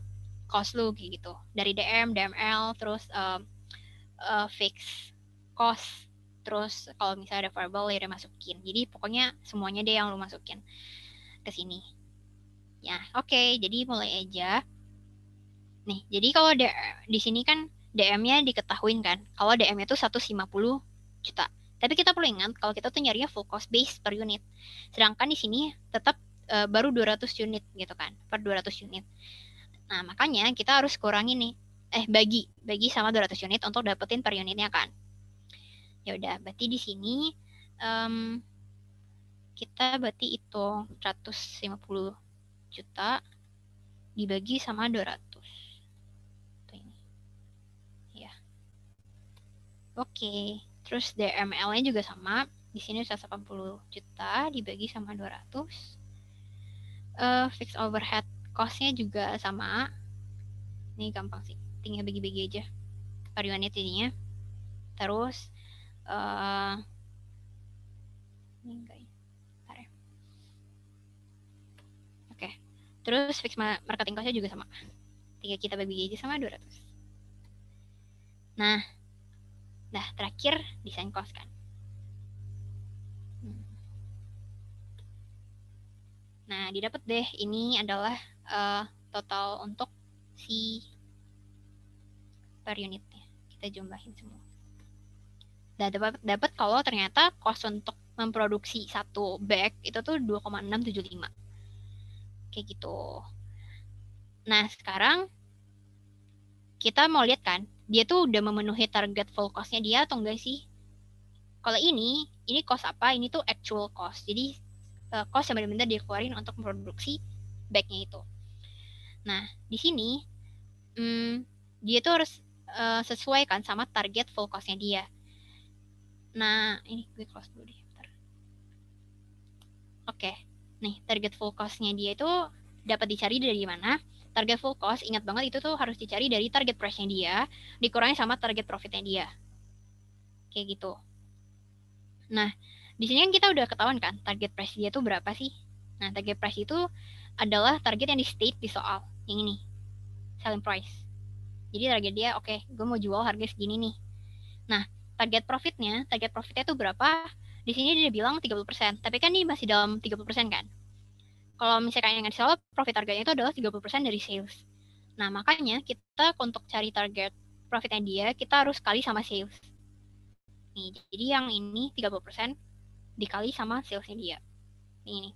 cost lu kayak gitu. Dari DM, DML, terus fix cost, terus kalau misalnya ada variable ya udah masukin. Jadi pokoknya semuanya deh yang lu masukin ke sini. Ya, oke. Jadi mulai aja. Nih, jadi kalau di sini kan DM-nya diketahuin kan. Kalau DM-nya tuh 150 juta. Tapi kita perlu ingat kalau kita tuh nyarinya full cost base per unit. Sedangkan di sini tetap baru 200 unit gitu kan, per 200 unit. Nah, makanya kita harus kurangin nih, bagi sama 200 unit untuk dapetin per unitnya kan. Ya udah, berarti di sini kita berarti hitung 150 juta dibagi sama 200. Tuh ini. Ya. Oke, terus DML-nya juga sama. Di sini 180 juta dibagi sama 200. Fixed overhead cost-nya juga sama. Ini gampang sih, tinggal bagi-bagi aja per unit ininya. Terus ini enggak ya. Bentar ya. Oke. Terus fixed marketing cost-nya juga sama. Tinggal kita bagi aja sama 200. Nah, terakhir design cost kan. Nah, didapat deh, ini adalah total untuk si per unitnya. Kita jumlahin semua. Dan dapat kalau ternyata cost untuk memproduksi satu bag itu tuh 2,675. Kayak gitu. Nah, sekarang kita mau lihat kan, dia tuh udah memenuhi target full cost-nya dia atau enggak sih? Kalau ini cost apa? Ini tuh actual cost. Jadi cost yang benar-benar dikeluarin untuk memproduksi bag-nya itu. Nah, di sini dia tuh harus sesuai kan sama target full cost-nya dia. Nah, ini gue close dulu deh. Oke, nih target full cost-nya dia itu dapat dicari dari mana? Target full cost, ingat banget itu tuh harus dicari dari target price-nya dia, dikurangi sama target profit-nya dia. Kayak gitu. Nah, di sini kan kita udah ketahuan kan, target price dia tuh berapa sih? Nah, target price itu adalah target yang di state di soal, yang ini, selling price. Jadi target dia, oke, gue mau jual harga segini nih. Nah, target profitnya tuh berapa? Di sini dia bilang 30%, tapi kan ini masih dalam 30% kan? Kalau misalkan yang ngasih soal, profit targetnya itu adalah 30% dari sales. Nah, makanya kita untuk cari target profitnya dia, kita harus kali sama sales. Nih, jadi yang ini 30% dikali sama salesnya dia. Ini.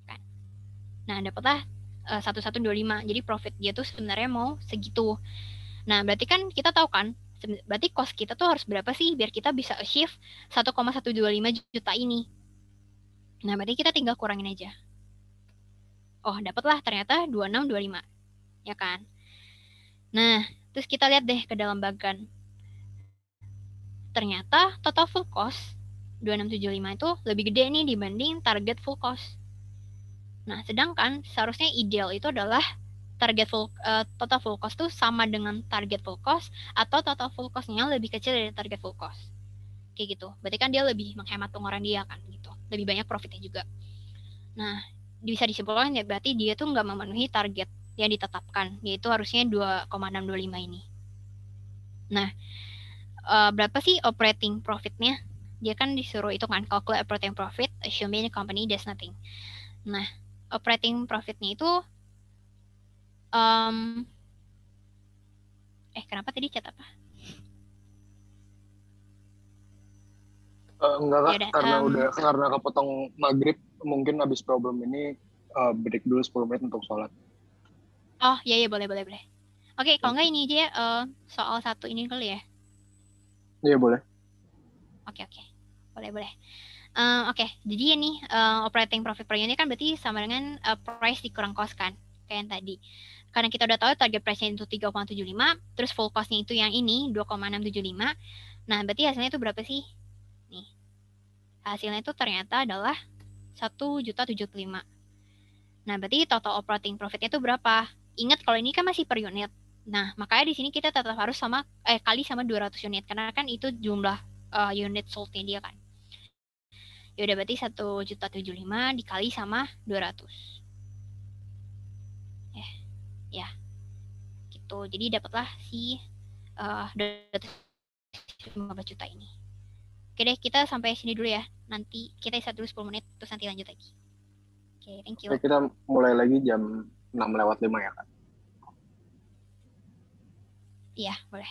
Kan. Nah, dapatlah 1125. Jadi profit dia tuh sebenarnya mau segitu. Nah, berarti kan kita tahu kan, berarti cost kita tuh harus berapa sih biar kita bisa achieve 1,125 juta ini. Nah, berarti kita tinggal kurangin aja. Oh, dapatlah ternyata 2625. Ya kan? Nah, terus kita lihat deh ke dalam bagan. Ternyata total full cost 2675 itu lebih gede nih dibanding target full cost. Nah, sedangkan seharusnya ideal itu adalah target total full cost tuh sama dengan target full cost atau total full cost-nya lebih kecil dari target full cost. Kayak gitu. Berarti kan dia lebih menghemat pengeluaran dia kan gitu. Lebih banyak profitnya juga. Nah, bisa disimpulkan ya berarti dia tuh nggak memenuhi target yang ditetapkan, yaitu harusnya 2,625 ini. Nah, berapa sih operating profit-nya? Dia kan disuruh itu kan calculate operating profit assuming the company does nothing. Nah, operating profit-nya itu kenapa tadi cat apa? Enggak Kak, Yaudah, karena kepotong maghrib, mungkin habis problem ini break dulu 10 menit untuk sholat. Oh iya boleh. Oke, kalau nggak ini aja soal satu ini kali ya. Iya boleh. Oke. Boleh. Oke, jadi ini operating profit per unit kan berarti sama dengan price dikurang cost kan, kayak yang tadi. Karena kita udah tahu target price-nya itu 3,75, terus full cost-nya itu yang ini 2,675. Nah, berarti hasilnya itu berapa sih? Nih. Hasilnya itu ternyata adalah 1.075. Nah, berarti total operating profit-nya itu berapa? Ingat kalau ini kan masih per unit. Nah, makanya di sini kita tetap harus kali sama 200 unit karena kan itu jumlah unit sold-nya dia kan. Ya udah berarti 1.075 dikali sama 200. Ya. Gitu. Jadi dapatlah si 215 juta ini. Oke deh, kita sampai sini dulu ya. Nanti kita istirahat dulu 10 menit terus nanti lanjut lagi. Oke, thank you. Oke, kita mulai lagi jam 6:05 ya Kak. Iya, boleh.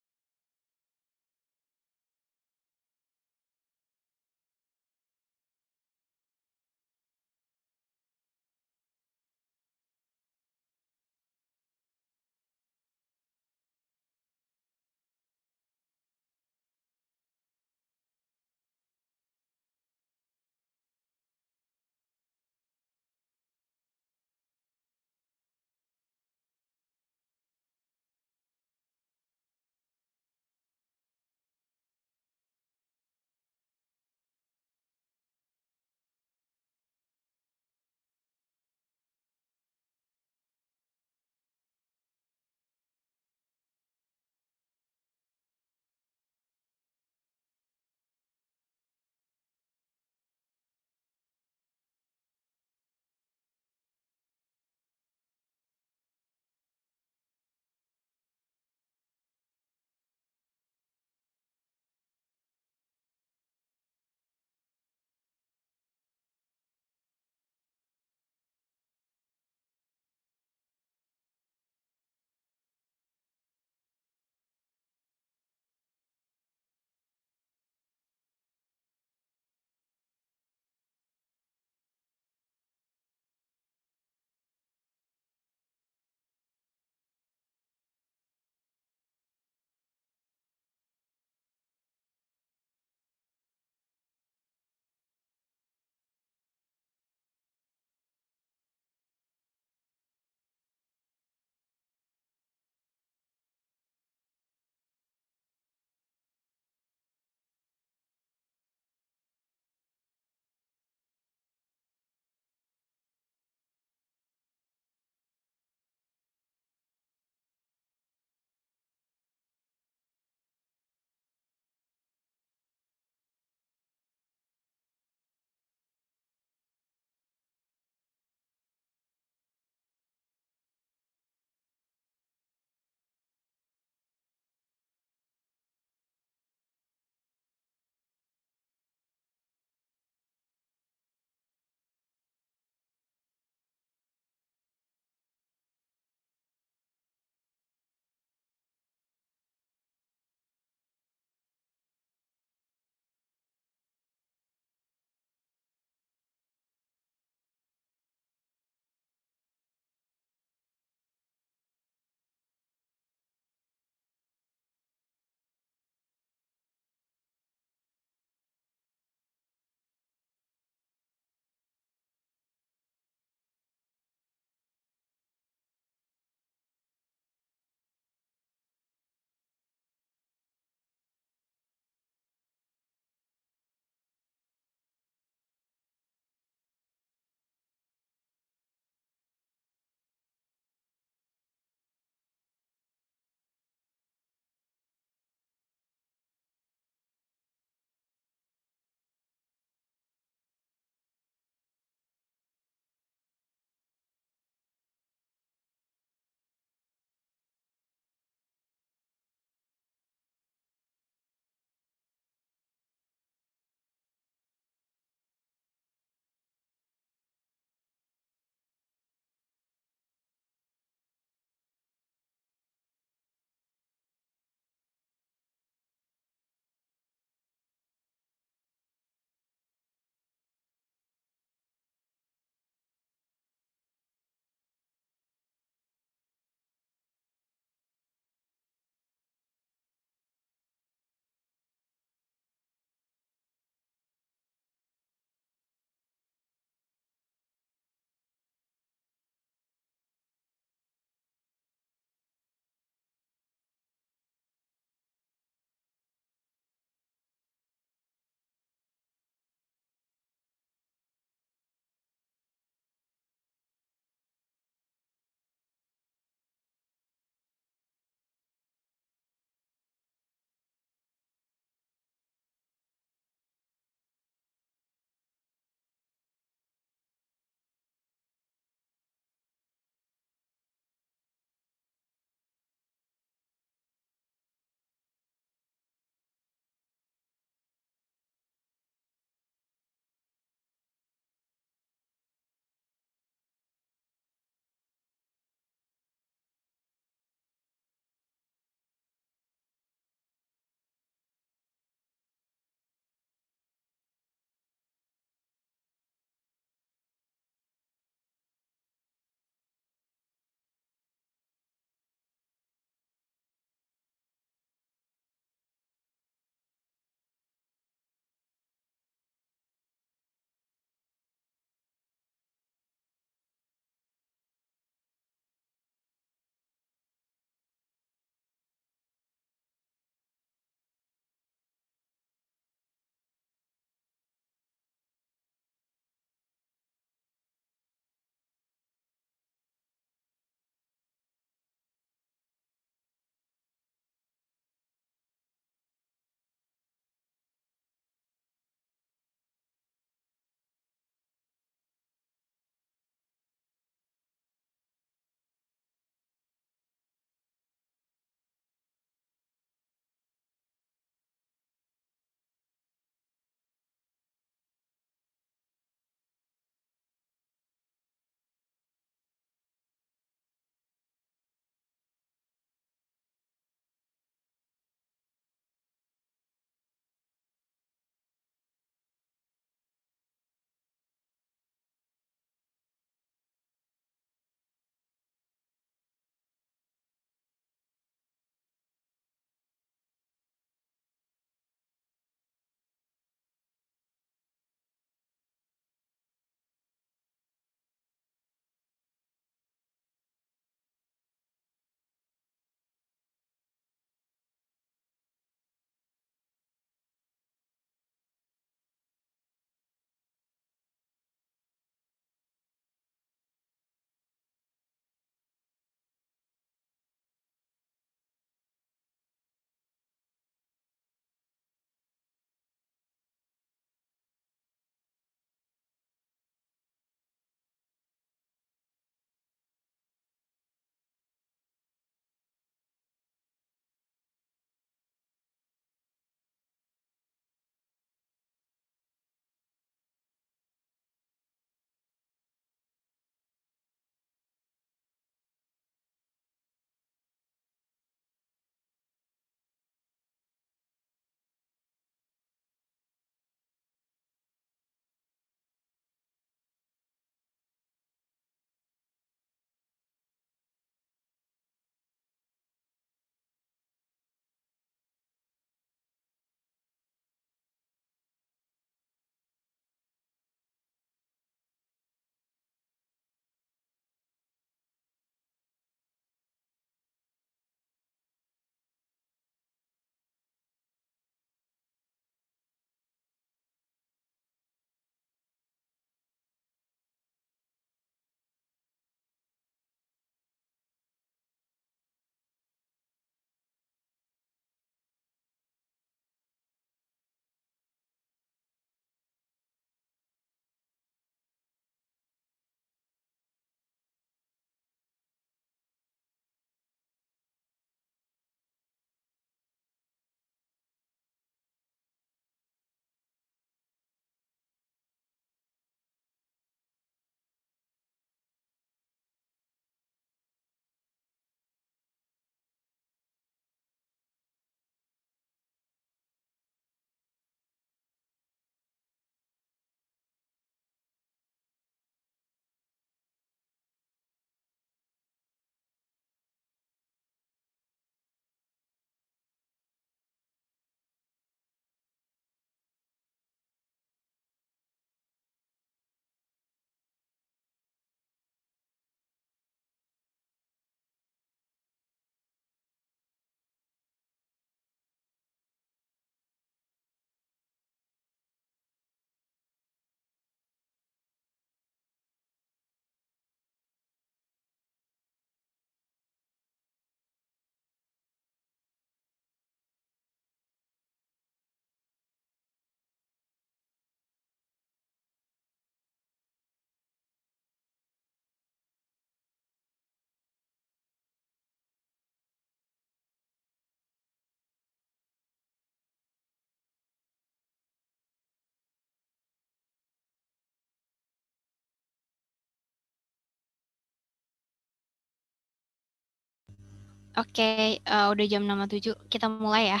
Oke, udah jam 6.07. Kita mulai ya.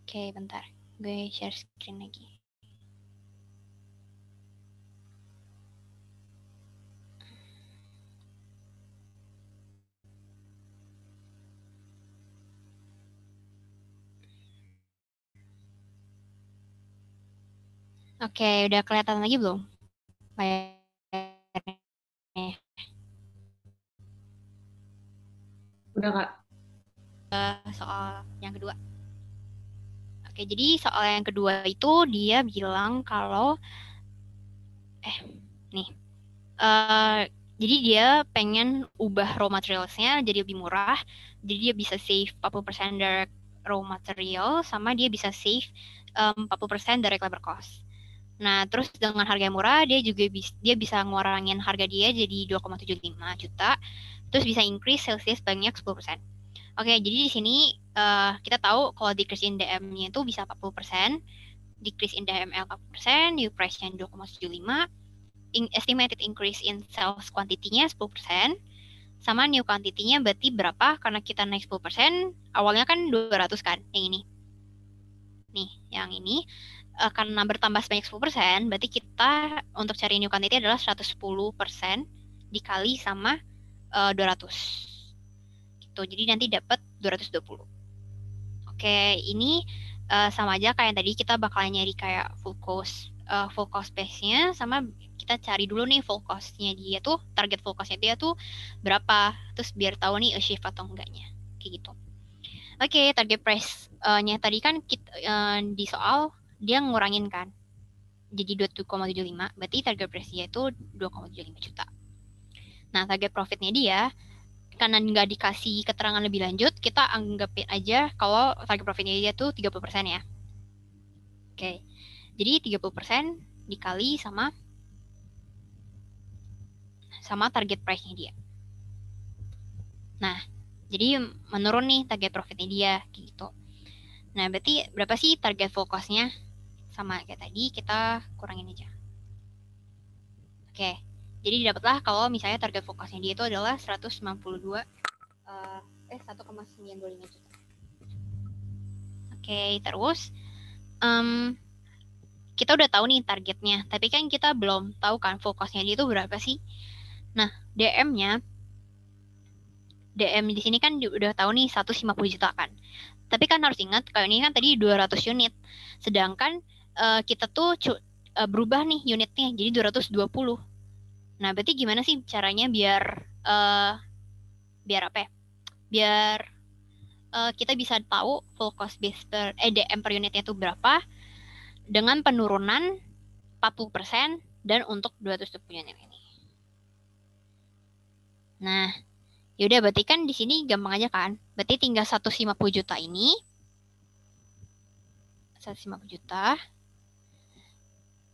Oke, bentar. Gue share screen lagi. Oke, udah kelihatan lagi belum? Layarnya. Udah, Kak. Soal yang kedua. Oke, jadi soal yang kedua itu dia bilang kalau jadi dia pengen ubah raw materials-nya jadi lebih murah. Jadi dia bisa save 40% direct raw material sama dia bisa save 40% direct labor cost. Nah, terus dengan harga yang murah dia juga dia bisa ngurangin harga dia jadi 2,75 juta. Terus bisa increase sales dia sebanyak 10%. Oke, jadi di sini kita tahu kalau decrease in DM-nya itu bisa 40%, decrease in DML 40%, new price-nya 2,75, estimated increase in sales quantity-nya 10%, sama new quantity-nya berarti berapa? Karena kita naik 10%, awalnya kan 200 kan, yang ini. Nih, yang ini, karena bertambah sebanyak 10%, berarti kita untuk cari new quantity adalah 110% dikali sama 200. Gitu, jadi nanti dapat 220. Oke, ini sama aja kayak yang tadi kita bakalan nyari kayak full cost base-nya, sama kita cari dulu nih full cost-nya dia tuh, target full cost-nya dia tuh berapa, terus biar tahu nih achieve atau enggaknya, kayak gitu. Oke, target price-nya tadi kan di soal dia ngurangin kan, jadi 2,75, berarti target price-nya itu 2,75 juta. Nah, target profit-nya dia, karena nggak dikasih keterangan lebih lanjut, kita anggapin aja kalau target profitnya dia tuh 30% ya. Oke, jadi 30% dikali sama target price-nya dia. Nah, jadi menurun nih target profitnya dia, gitu. Nah, berarti berapa sih target full cost-nya? Sama kayak tadi, kita kurangin aja. Oke, jadi dapatlah kalau misalnya target full cost-nya dia itu adalah 1,925 juta. Oke, terus kita udah tahu nih targetnya, tapi kan kita belum tahu kan full cost-nya dia itu berapa sih. Nah, DM di sini kan udah tahu nih 150 juta kan. Tapi kan harus ingat, kalau ini kan tadi 200 unit. Sedangkan kita tuh berubah nih unitnya, jadi 220. Nah, berarti gimana sih caranya biar apa ya? Biar kita bisa tahu full cost base DM per unitnya itu berapa dengan penurunan 40% dan untuk 220 unit ini. Nah, yaudah berarti kan di sini gampang aja kan. Berarti tinggal 150 juta ini. 150 juta.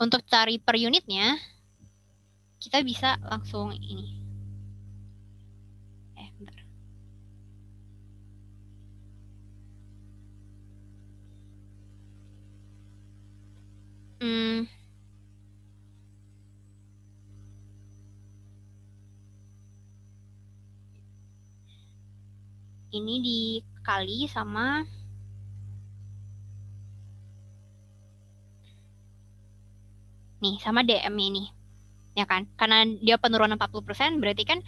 Untuk cari per unitnya, kita bisa langsung ini. Bentar. Ini dikali sama nih, sama DM ini. Ya kan? Karena dia penurunan 40%, berarti kan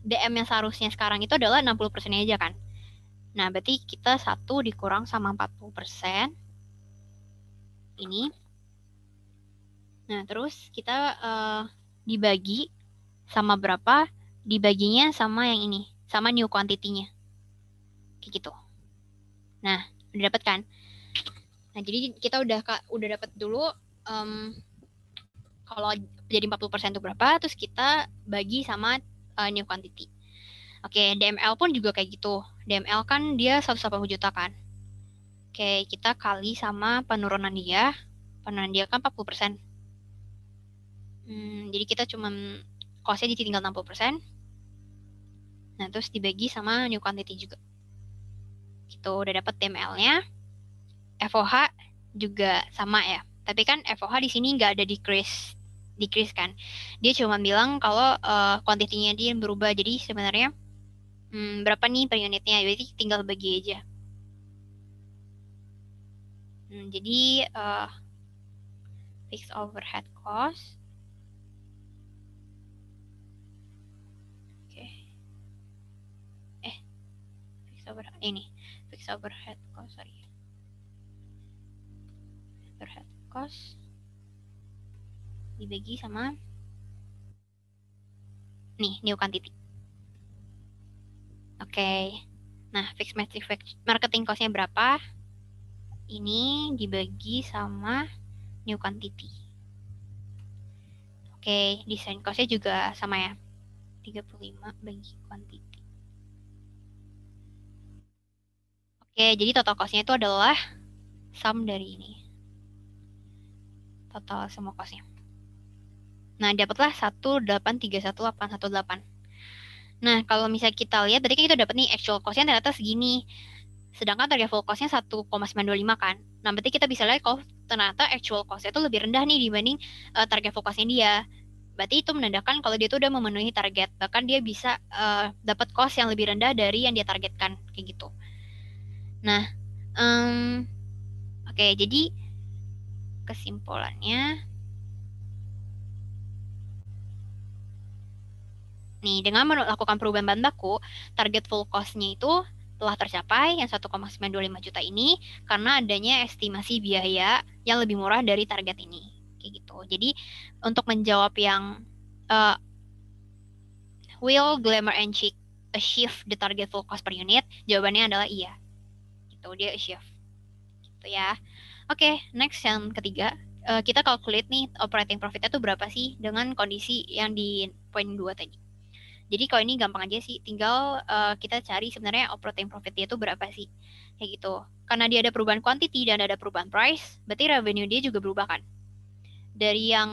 DM yang seharusnya sekarang itu adalah 60% aja kan? Nah, berarti kita 1 dikurang sama 40%. Ini. Nah, terus kita dibagi sama berapa? Dibaginya sama yang ini, sama new quantity-nya. Kayak gitu. Nah, udah dapat kan? Nah, jadi kita udah dapat dulu kalau jadi 40% itu berapa, terus kita bagi sama new quantity. Oke, DML pun juga kayak gitu. DML kan dia 180 juta kan. Oke, kita kali sama penurunan dia. Penurunan dia kan 40%. Jadi kita cuma cost-nya jadi tinggal 60%. Nah, terus dibagi sama new quantity juga. Gitu, udah dapat DML-nya. FOH juga sama ya. Tapi kan FOH di sini nggak ada decrease decrease kan. Dia cuma bilang kalau kuantitinya dia berubah. Jadi sebenarnya berapa nih per unitnya, jadi tinggal bagi aja. Jadi fixed overhead cost. Oke. Fixed overhead cost, sorry. Overhead cost dibagi sama nih new quantity. Oke. Nah, fixed marketing cost-nya berapa? Ini dibagi sama new quantity. Oke, design cost-nya juga sama ya. 35 bagi quantity. Oke, jadi total cost-nya itu adalah sum dari ini. Total semua cost-nya. Nah, dapatlah 1831818. Nah, kalau misalnya kita lihat, berarti kita dapat nih actual cost-nya ternyata segini. Sedangkan target full cost-nya 1,925 kan. Nah, berarti kita bisa lihat kalau ternyata actual cost-nya itu lebih rendah nih dibanding target full cost-nya dia. Berarti itu menandakan kalau dia tuh udah memenuhi target. Bahkan dia bisa dapat cost yang lebih rendah dari yang dia targetkan. Kayak gitu. Nah, oke, jadi kesimpulannya nih, dengan melakukan perubahan bahan baku, target full cost-nya itu telah tercapai yang 1,925 juta ini karena adanya estimasi biaya yang lebih murah dari target ini. Kayak gitu. Jadi untuk menjawab yang will Glamour and Chic achieve the target full cost per unit, jawabannya adalah iya. Gitu, dia achieve. Gitu ya. Oke, next yang ketiga, kita calculate nih operating profit-nya tuh berapa sih dengan kondisi yang di poin 2 tadi. Jadi kalau ini gampang aja sih, tinggal kita cari sebenarnya operating profit dia tuh berapa sih, kayak gitu. Karena dia ada perubahan quantity dan ada perubahan price, berarti revenue dia juga berubah kan. Dari yang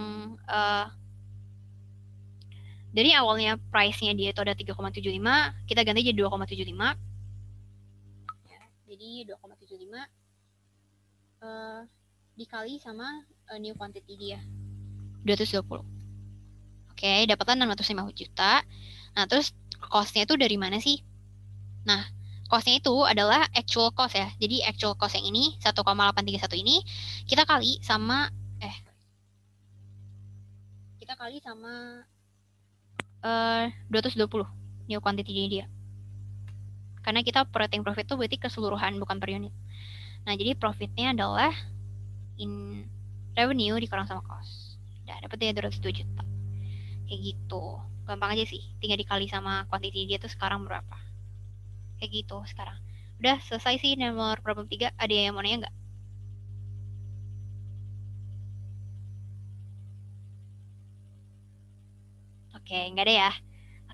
dari awalnya price-nya dia itu ada 3,75, kita ganti jadi 2,75. Jadi 2,75 dikali sama new quantity dia, 220. Oke, dapatlah 650 juta. Nah, terus cost-nya itu dari mana sih? Nah, cost-nya itu adalah actual cost ya. Jadi actual cost yang ini, 1,831 ini, kita kali sama 220 new quantity dia. Karena kita operating profit itu berarti keseluruhan, bukan per unit. Nah, jadi profitnya adalah in revenue dikurang sama cost. Udah, dapetnya 202 juta. Kayak gitu. Gampang aja sih. Tinggal dikali sama quantity dia tuh sekarang berapa. Kayak gitu sekarang. Udah selesai sih nomor problem 3. Ada yang mau nanya nggak? Oke, nggak ada ya.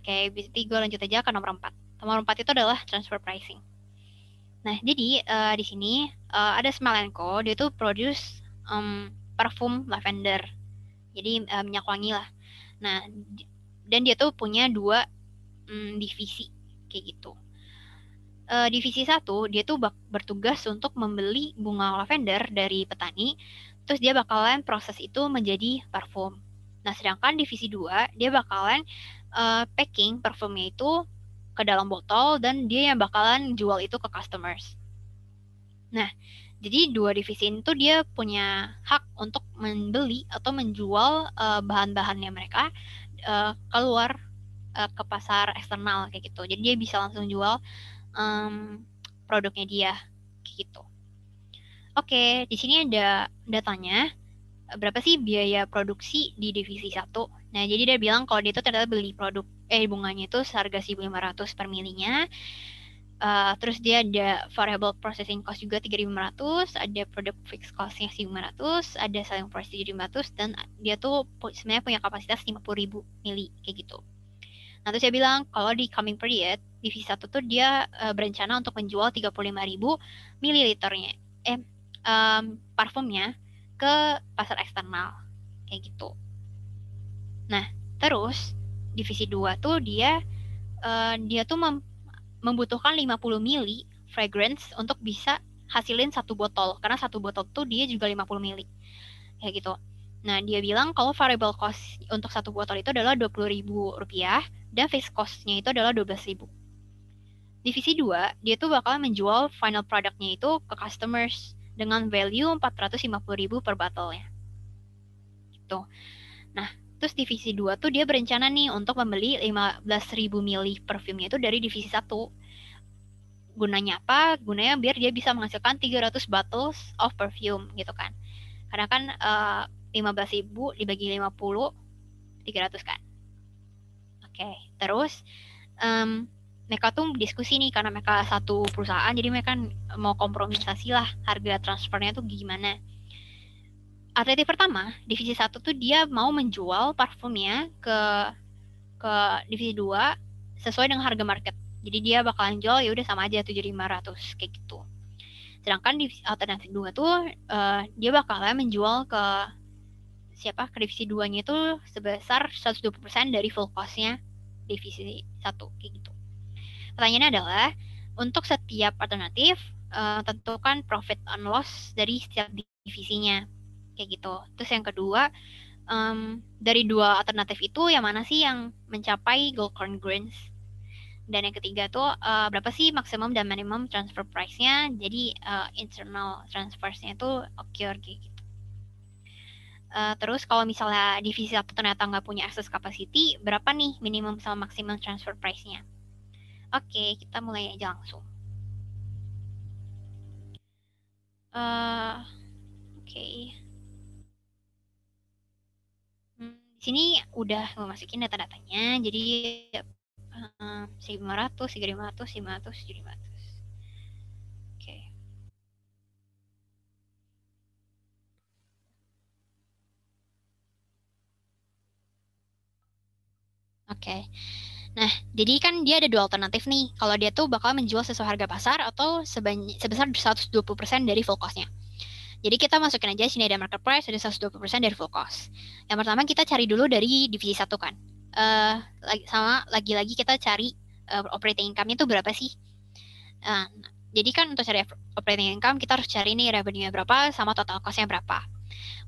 Oke, berarti gue lanjut aja ke nomor 4. Nomor 4 itu adalah transfer pricing. Nah, jadi di sini ada Smell & Co. Dia tuh produce parfum lavender. Jadi minyak wangi lah. Nah, dan dia tuh punya 2 divisi kayak gitu. Divisi 1, dia tuh bertugas untuk membeli bunga lavender dari petani, terus dia bakalan proses itu menjadi parfum. Nah, sedangkan divisi 2, dia bakalan packing parfumnya itu ke dalam botol dan dia yang bakalan jual itu ke customers. Nah, jadi 2 divisi ini tuh dia punya hak untuk membeli atau menjual bahan-bahannya mereka keluar ke pasar eksternal kayak gitu. Jadi dia bisa langsung jual produknya dia kayak gitu. Oke, di sini ada datanya. Berapa sih biaya produksi di divisi 1? Nah, jadi dia bilang kalau dia itu ternyata beli produk bunganya itu seharga 1.500 per milinya. Terus dia ada variable processing cost juga 3.500, ada product fixed cost-nya 1.500, ada selling price 7.500, dan dia tuh sebenarnya punya kapasitas 50.000 mili kayak gitu. Nah, terus saya bilang kalau di coming period, divisi 1 tuh dia berencana untuk menjual 35.000 mililiternya parfumnya ke pasar eksternal kayak gitu. Nah, terus divisi 2 tuh dia tuh membutuhkan 50 mili fragrance untuk bisa hasilin 1 botol, karena 1 botol tuh dia juga 50 mili kayak gitu. Nah, dia bilang kalau variable cost untuk satu botol itu adalah Rp20.000 dan fixed cost-nya itu adalah Rp12.000. Divisi 2, dia tuh bakal menjual final product-nya itu ke customers dengan value Rp450.000 per bottle-nya. Gitu. Nah, terus divisi 2 tuh dia berencana nih untuk membeli 15.000 ml perfume-nya itu dari divisi 1. Gunanya apa? Gunanya biar dia bisa menghasilkan 300 bottles of perfume gitu kan. Karena kan 15.000 dibagi 50, 300 kan. Oke, terus mereka tuh diskusi nih karena mereka satu perusahaan, jadi mereka mau kompromisasi lah harga transfernya tuh gimana. Alternatif pertama, divisi 1 tuh dia mau menjual parfumnya ke divisi 2 sesuai dengan harga market. Jadi dia bakalan jual ya udah sama aja 7.500 kayak gitu. Sedangkan divisi alternatif 2 tuh dia bakalan menjual ke divisi 2-nya itu sebesar 120% dari full cost-nya divisi 1 kayak gitu. Pertanyaannya adalah untuk setiap alternatif tentukan profit and loss dari setiap divisinya kayak gitu. Terus yang kedua, dari dua alternatif itu yang mana sih yang mencapai gold congruence? Dan yang ketiga tuh berapa sih maksimum dan minimum transfer price-nya? Jadi internal transfers-nya itu occur kayak gitu. Terus kalau misalnya divisi 1 ternyata nggak punya access capacity, berapa nih minimum sama maksimum transfer price-nya? Oke, kita mulai aja langsung. Oke. Di sini udah memasukin data-datanya, jadi 1.500, 3.500, 500, 7.500. Oke. Oke. Nah, jadi kan dia ada dua alternatif nih. Kalau dia tuh bakal menjual sesuai harga pasar atau sebesar 120% dari full cost-nya. Jadi kita masukin aja sini ada market price, ada 120% dari full cost. Yang pertama kita cari dulu dari divisi 1 kan. Lagi-lagi kita cari operating income-nya itu berapa sih? Jadi kan untuk cari operating income kita harus cari nih revenue-nya berapa sama total cost-nya berapa.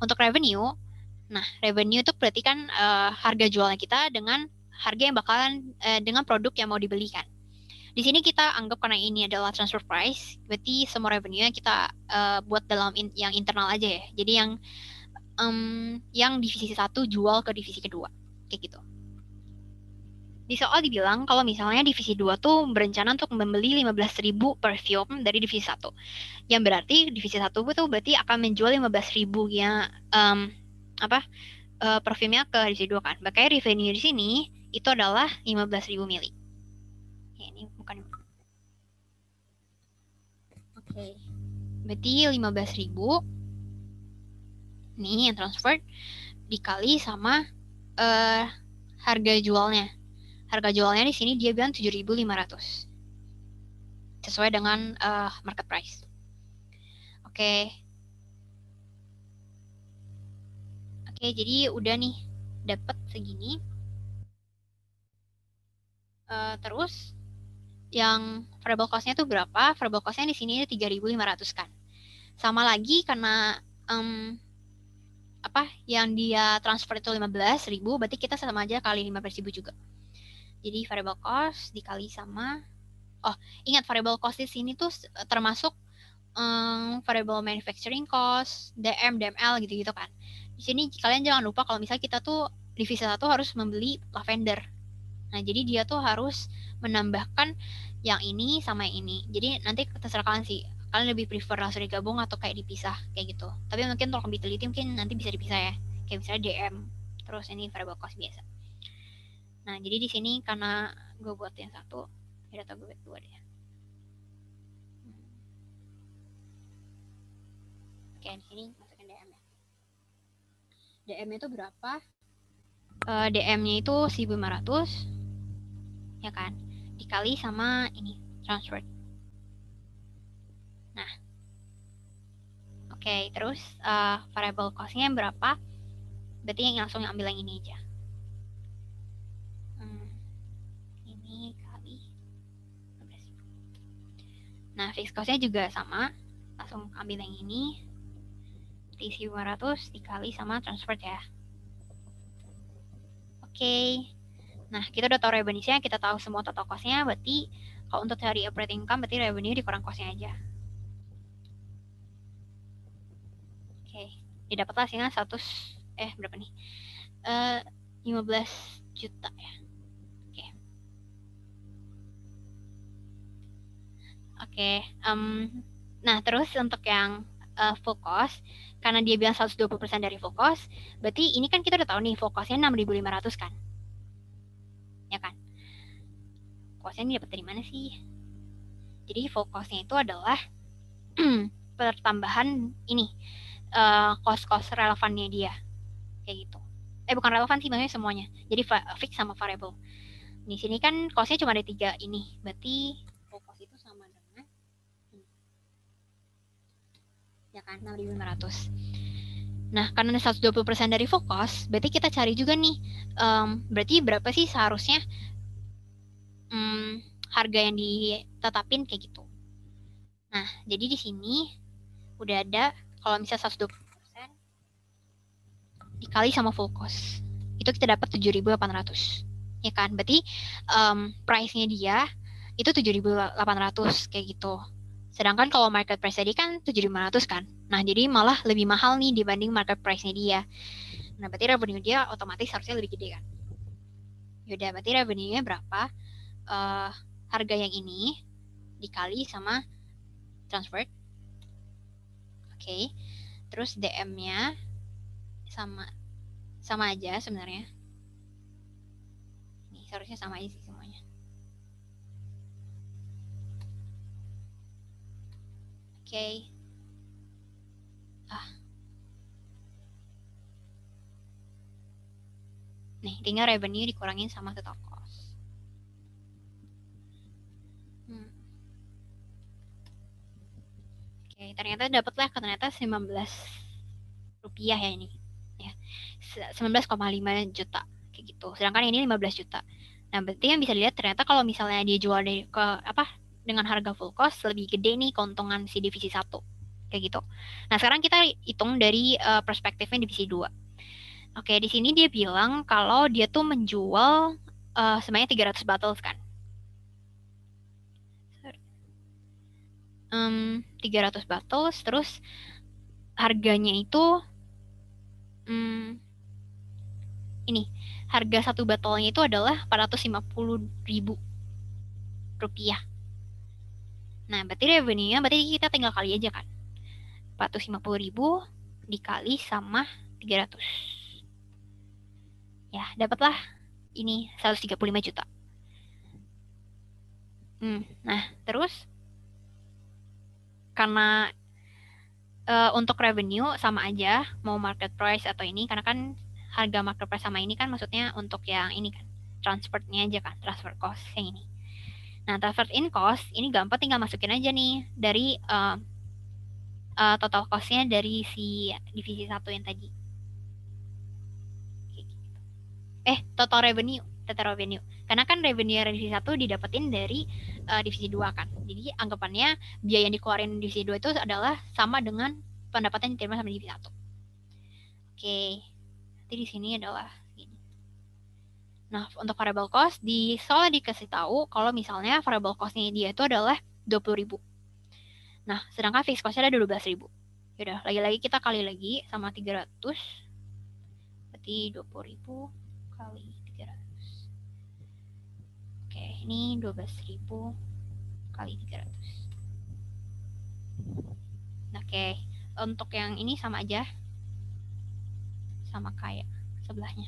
Untuk revenue, revenue itu berarti kan harga jualnya kita dengan harga yang bakalan dengan produk yang mau dibelikan. Di sini kita anggap karena ini adalah transfer price, berarti semua revenue-nya kita buat dalam yang internal aja ya. Jadi yang divisi 1 jual ke divisi kedua, kayak gitu. Di soal dibilang kalau misalnya divisi 2 tuh berencana untuk membeli 15.000 perfume dari divisi 1. Yang berarti divisi 1 itu berarti akan menjual 15.000 ya parfumnya ke divisi 2 kan. Makanya revenue di sini itu adalah 15.000 mili. Ya, ini bukan. Oke. Berarti 15.000 nih yang transfer dikali sama harga jualnya. Harga jualnya di sini dia bilang 7.500. Sesuai dengan market price. Oke. Oke, jadi udah nih dapat segini. Terus yang variable cost-nya tuh berapa? Variable cost-nya di sini 3.500 kan. Sama lagi karena yang dia transfer itu 15.000, berarti kita sama aja kali 15.000 juga. Jadi variable cost dikali sama ingat variable cost di sini tuh termasuk variable manufacturing cost, DM, DML gitu-gitu kan. Di sini kalian jangan lupa kalau misalnya kita tuh divisi 1 harus membeli lavender. Nah, jadi dia tuh harus menambahkan yang ini sama yang ini. Jadi nanti terserah kalian sih. Kalian lebih prefer langsung digabung atau kayak dipisah kayak gitu. Tapi mungkin untuk lebih teliti mungkin nanti bisa dipisah ya. Kayak misalnya DM, terus ini variable cost biasa. Nah, jadi di sini karena gue buat yang satu, data gue buat dua deh. Oke, di sini masukin DM ya. DM-nya itu berapa? DM-nya itu 1.500. Ya kan, dikali sama ini transfer. Nah, oke, terus variable cost-nya berapa? Berarti yang langsung ambil yang ini aja. Ini kali 15.000. Nah, fixed cost-nya juga sama, langsung ambil yang ini Berarti 1.500 dikali sama transfer ya. Oke. Nah, kita udah tahu revenue-nya, kita tahu semua total cost-nya, berarti kalau untuk cari operating income, berarti revenue dikurang cost-nya aja. Oke, didapatlah hasilnya 100, berapa nih? 15 juta ya. Oke. Oke, nah terus untuk yang full cost, karena dia bilang 120% dari full cost, berarti ini kan kita udah tahu nih full cost-nya 6.500 kan? Ya kan? Cost-nya ini dapat dari mana sih? Jadi full cost-nya itu adalah pertambahan ini cost-cost relevannya dia. Kayak gitu. Bukan relevan sih, maksudnya semuanya. Jadi fix sama variable. Di sini kan cost-nya cuma ada 3 ini. Berarti full cost itu sama dengan ya kan 6.500. Nah, karena 120% dari full cost, berarti kita cari juga nih, berarti berapa sih seharusnya harga yang ditetapin kayak gitu. Nah, jadi di sini udah ada, kalau misalnya 120% dikali sama full cost, itu kita dapat 7.800. Ya kan? Berarti price-nya dia itu 7.800 kayak gitu. Sedangkan kalau market price tadi kan 7.500 kan. Nah, jadi malah lebih mahal nih dibanding market price-nya dia. Nah, berarti revenue dia otomatis harusnya lebih gede kan. Yaudah, berarti revenue-nya berapa? Harga yang ini dikali sama transfer. Oke. Terus DM-nya sama aja sebenarnya. Ini seharusnya sama aja sih semuanya. Oke. Nih, tinggal revenue dikurangin sama total cost. Oke, ternyata dapatlah ternyata 19 rupiah ya ini. Ya. 19,5 juta kayak gitu. Sedangkan ini 15 juta. Nah, berarti yang bisa dilihat ternyata kalau misalnya dia jual dengan harga full cost lebih gede nih keuntungan si divisi 1. Kayak gitu. Nah, sekarang kita hitung dari perspektifnya divisi 2. Oke, di sini dia bilang kalau dia tuh menjual sebanyak 300 bottles kan. 300 bottles, terus harganya itu ini, harga satu botolnya itu adalah 450.000 rupiah. Nah, berarti revenue-nya berarti kita tinggal kali aja kan. 450.000 dikali sama 300. Ya, dapatlah ini 135 juta. Nah, terus karena untuk revenue sama aja mau market price atau ini, karena kan harga market price sama ini kan maksudnya untuk yang ini kan transfernya aja kan, transfer cost yang ini. Nah, transfer in cost ini gampang, tinggal masukin aja nih dari total cost-nya dari si divisi 1 yang tadi. Total revenue. Karena kan revenue divisi 1 didapetin dari divisi 2 kan. Jadi anggapannya biaya yang dikeluarin divisi 2 itu adalah sama dengan pendapatan yang diterima sama divisi 1. Oke. Nanti di sini adalah ini. Nah, untuk variable cost soalnya dikasih tahu kalau misalnya variable cost-nya dia itu adalah 20.000. Nah, sedangkan fixed cost-nya ada 12.000. Yaudah, lagi-lagi kita kali lagi sama 300. Berarti 20.000 kali 300. Oke, ini 12.000 kali 300. Oke, untuk yang ini sama aja. Sama kayak sebelahnya.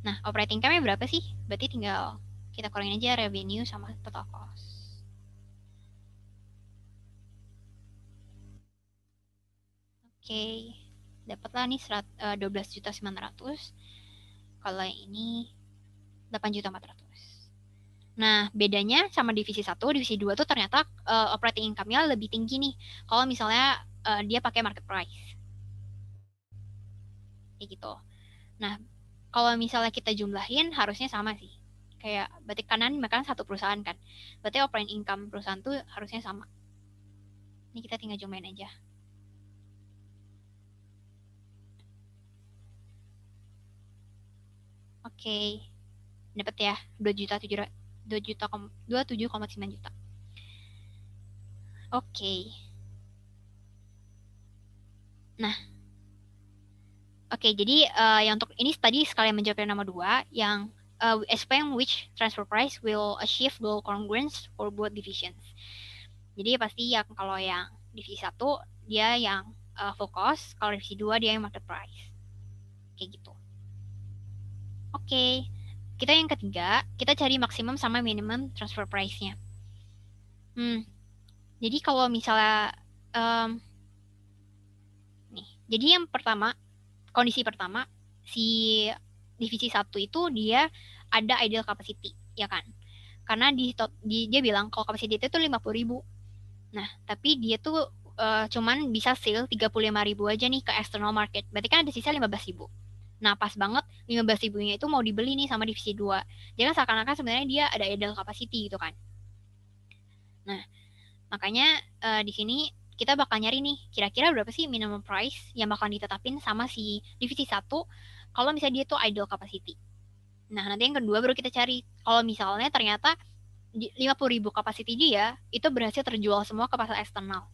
Nah, operating income-nya berapa sih? Berarti tinggal kita kurangin aja revenue sama total cost. Oke, dapatlah nih 12.900. Kalau yang ini 8.400. Nah, bedanya sama divisi 1, divisi 2 tuh ternyata operating income-nya lebih tinggi nih. Kalau misalnya dia pakai market price. Kayak gitu. Nah, kalau misalnya kita jumlahin harusnya sama sih. Kayak berarti kanan mereka satu perusahaan kan. Berarti operating income perusahaan tuh harusnya sama. Ini kita tinggal jumlahin aja. Oke. Dapat ya 27,9 juta. Oke. Nah, oke, jadi yang untuk ini tadi sekalian menjawab yang nomor 2, yang explain which transfer price will achieve goal congruence for both divisions. Jadi pasti yang kalau yang divisi 1 dia yang full cost, kalau divisi 2 dia yang market price. Kayak gitu. Oke. Kita yang ketiga, kita cari maksimum sama minimum transfer price-nya. Jadi kalau misalnya jadi yang pertama, kondisi pertama, si divisi 1 itu dia ada ideal capacity, ya kan? Karena dia bilang kalau capacity itu 50.000. Nah, tapi dia tuh cuman bisa sell 35.000 aja nih ke external market. Berarti kan ada sisa 15.000. Nah, pas banget 15.000-nya itu mau dibeli nih sama divisi 2. Jadi kan seakan-akan sebenarnya dia ada ideal capacity gitu kan. Nah, makanya di sini kita bakal nyari nih, kira-kira berapa sih minimum price yang bakal ditetapin sama si divisi 1 kalau misalnya dia tuh ideal capacity. Nah, nanti yang kedua baru kita cari, kalau misalnya ternyata 50.000 capacity dia, itu berhasil terjual semua ke pasar eksternal.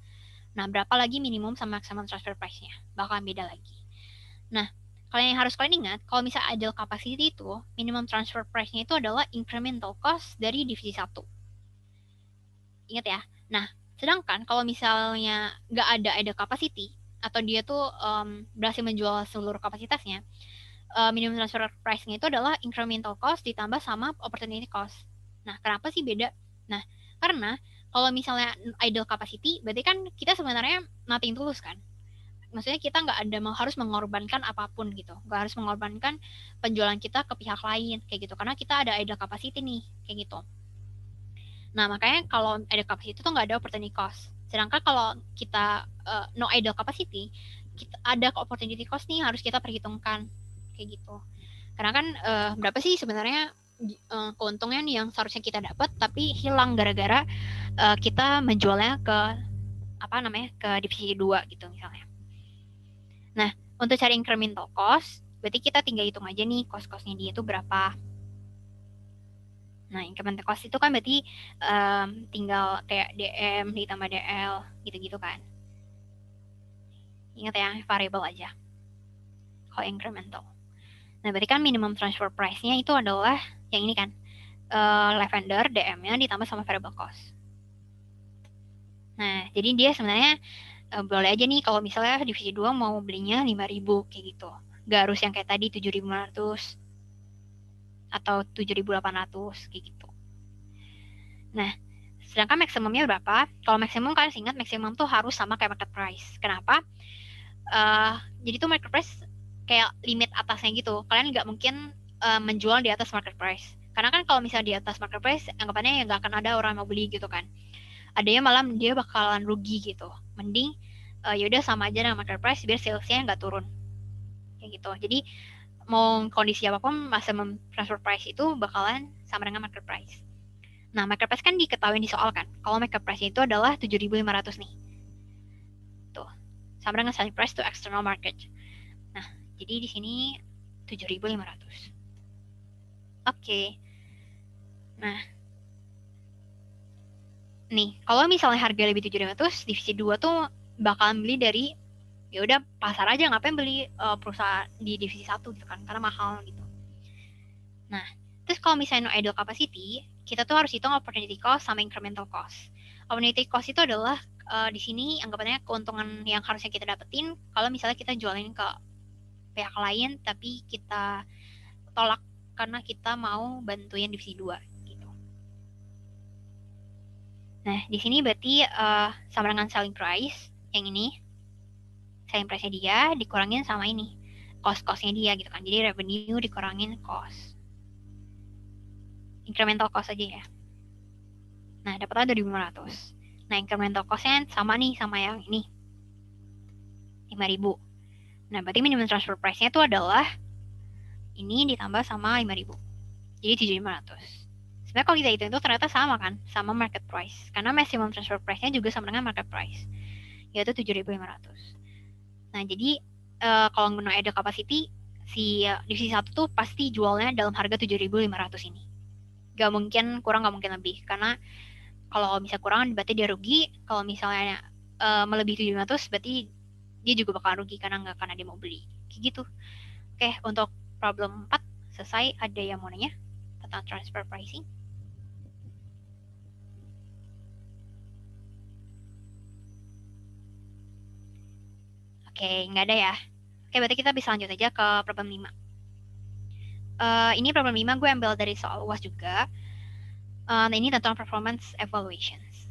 Nah, berapa lagi minimum sama maximum transfer price-nya? Bakalan beda lagi. Nah, kalian yang harus kalian ingat, kalau misalnya ideal capacity itu, minimum transfer price-nya itu adalah incremental cost dari divisi 1. Ingat ya. Nah, sedangkan kalau misalnya nggak ada ideal capacity atau dia tuh berhasil menjual seluruh kapasitasnya, minimum transfer price-nya itu adalah incremental cost ditambah sama opportunity cost. Nah, kenapa sih beda? Nah, karena kalau misalnya ideal capacity, berarti kan kita sebenarnya nothing tulus kan? Maksudnya kita nggak ada harus mengorbankan apapun gitu, nggak harus mengorbankan penjualan kita ke pihak lain kayak gitu, karena kita ada ideal capacity nih kayak gitu. Nah, makanya kalau ideal capacity itu tuh nggak ada opportunity cost. Sedangkan kalau kita no ideal capacity, kita ada opportunity cost nih harus kita perhitungkan kayak gitu. Karena kan berapa sih sebenarnya keuntungan yang seharusnya kita dapat tapi hilang gara-gara kita menjualnya ke ke divisi 2 gitu misalnya. Nah, untuk cari incremental cost, berarti kita tinggal hitung aja nih cost-costnya dia itu berapa. Nah, incremental cost itu kan berarti tinggal kayak DM ditambah DL gitu-gitu kan. Ingat ya, variable aja. Kalau incremental. Nah, berarti kan minimum transfer price-nya itu adalah yang ini kan. Lavender, DM-nya ditambah sama variable cost. Nah, jadi dia sebenarnya boleh aja nih kalau misalnya divisi 2 mau belinya 5.000 kayak gitu. Gak harus yang kayak tadi 7.500 atau 7.800 kayak gitu. Nah, sedangkan maksimumnya berapa? Kalau maksimum kalian ingat maksimum tuh harus sama kayak market price. Kenapa? Jadi tuh market price kayak limit atasnya gitu. Kalian nggak mungkin menjual di atas market price. Karena kan kalau misalnya di atas market price, anggapannya ya nggak akan ada orang yang mau beli gitu kan. Adanya malah dia bakalan rugi gitu. Mending yaudah sama aja dengan market price biar salesnya nggak turun. Kayak gitu. Jadi mau kondisi apapun maximum transfer price itu bakalan sama dengan market price. Nah, market price kan diketahui di soal kan. Kalau market price itu adalah 7.500 nih. Tuh. Sama dengan selling price to external market. Nah, jadi di sini 7.500. Oke. Nah. Nih, kalau misalnya harga lebih 7.500, divisi 2 tuh bakalan beli dari ya udah pasar aja, ngapain beli perusahaan di divisi 1 gitu kan, karena mahal gitu. Nah, terus kalau misalnya no ideal capacity, kita tuh harus hitung opportunity cost sama incremental cost. Opportunity cost itu adalah di sini anggapannya keuntungan yang harusnya kita dapetin kalau misalnya kita jualin ke pihak lain tapi kita tolak karena kita mau bantuin divisi 2 gitu. Nah, di sini berarti sama dengan selling price yang ini. Selling price-nya dia dikurangin sama ini cost-costnya dia gitu kan. Jadi revenue dikurangin cost. Incremental cost aja ya. Nah, dapatnya 2.500. Nah, incremental cost-nya sama nih sama yang ini. 5.000. Nah, berarti minimum transfer price-nya itu adalah ini ditambah sama 5.000. Jadi 7.500. Sebenarnya kalau kita hitung itu ternyata sama kan, sama market price. Karena maximum transfer price-nya juga sama dengan market price, yaitu 7.500. Nah, jadi kalau no ideal capacity, si divisi 1 tuh pasti jualnya dalam harga 7.500 ini. Gak mungkin kurang, gak mungkin lebih. Karena kalau misalnya kurang berarti dia rugi. Kalau misalnya melebihi 7.500 berarti dia juga bakal rugi karena dia mau beli. Kayak gitu. Oke, untuk problem 4 selesai. Ada yang mau nanya tentang transfer pricing? Oke, nggak ada ya. Oke, berarti kita bisa lanjut aja ke problem 5. Ini problem 5 gue ambil dari soal UAS juga. Ini tentang performance evaluations.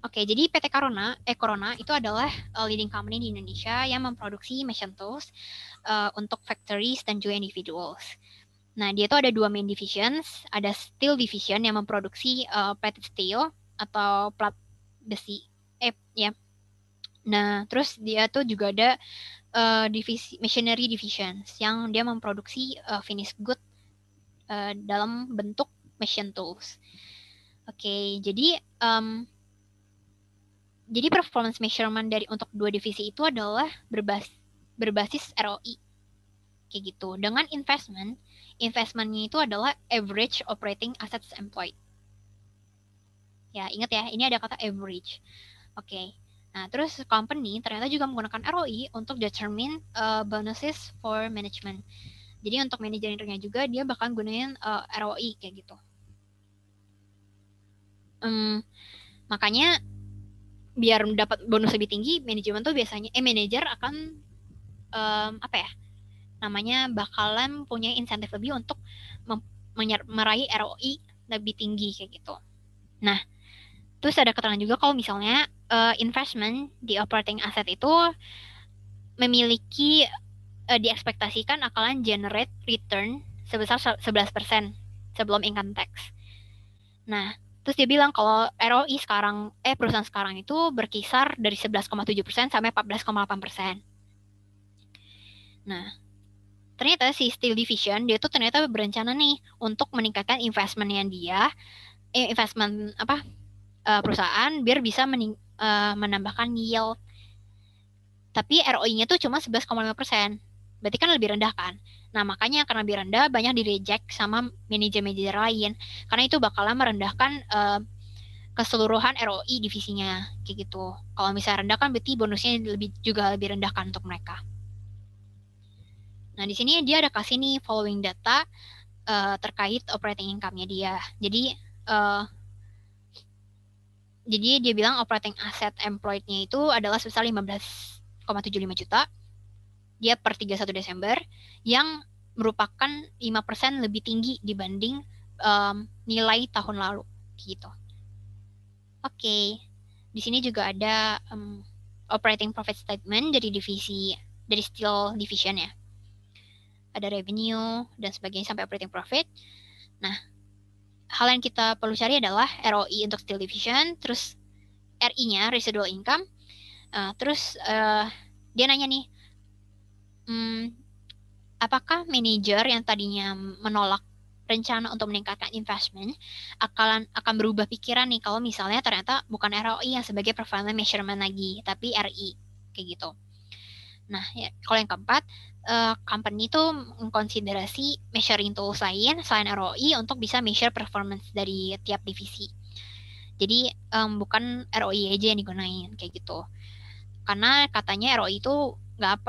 Oke, jadi PT Corona itu adalah leading company di Indonesia yang memproduksi machine tools untuk factories dan juga individuals. Nah, dia itu ada 2 main divisions. Ada steel division yang memproduksi plated steel atau plat besi. Ya. Nah, terus dia tuh juga ada divisi machinery divisions yang dia memproduksi finished good dalam bentuk machine tools. Oke, jadi performance measurement untuk 2 divisi itu adalah berbasis ROI. Kayak gitu. Dengan investmentnya itu adalah average operating assets employed. Ya, ingat ya, ini ada kata average. Oke. Nah, terus company ternyata juga menggunakan ROI untuk determine bonuses for management. Jadi untuk manajernya juga dia bakal gunain ROI kayak gitu. Makanya biar dapat bonus lebih tinggi, manajemen tuh biasanya manajer akan bakalan punya insentif lebih untuk meraih ROI lebih tinggi kayak gitu. Nah, terus ada keterangan juga kalau misalnya investment di operating asset itu memiliki diekspektasikan akan generate return sebesar 11% sebelum income tax. Nah, terus dia bilang kalau ROI perusahaan sekarang itu berkisar dari 11,7% sampai 14,8%. Nah, ternyata si Steel Division dia tuh ternyata berencana nih untuk meningkatkan investmentnya perusahaan biar bisa menambahkan yield. Tapi ROI-nya tuh cuma 11,5%. Berarti kan lebih rendah kan? Nah, makanya karena lebih rendah, banyak di-reject sama manajer-manajer lain. Karena itu bakalan merendahkan keseluruhan ROI divisinya. Kayak gitu. Kalau misalnya rendah kan berarti bonusnya juga lebih rendah kan untuk mereka. Nah, di sini dia ada kasih nih following data terkait operating income-nya dia. Jadi dia bilang operating asset employed-nya itu adalah sebesar 15,75 juta. Dia per 31 Desember yang merupakan 5% lebih tinggi dibanding nilai tahun lalu gitu. Oke. Di sini juga ada operating profit statement dari Steel Division ya. Ada revenue dan sebagainya sampai operating profit. Nah, hal yang kita perlu cari adalah ROI untuk Steel Division, terus RI-nya, residual income. Terus dia nanya nih, apakah manajer yang tadinya menolak rencana untuk meningkatkan investment akan berubah pikiran nih kalau misalnya ternyata bukan ROI yang sebagai performance measurement lagi, tapi RI kayak gitu. Nah, ya, kalau yang keempat, company itu mengkonsiderasi measuring tools lain selain ROI untuk bisa measure performance dari tiap divisi. Jadi bukan ROI aja yang digunain kayak gitu. Karena katanya ROI itu nggak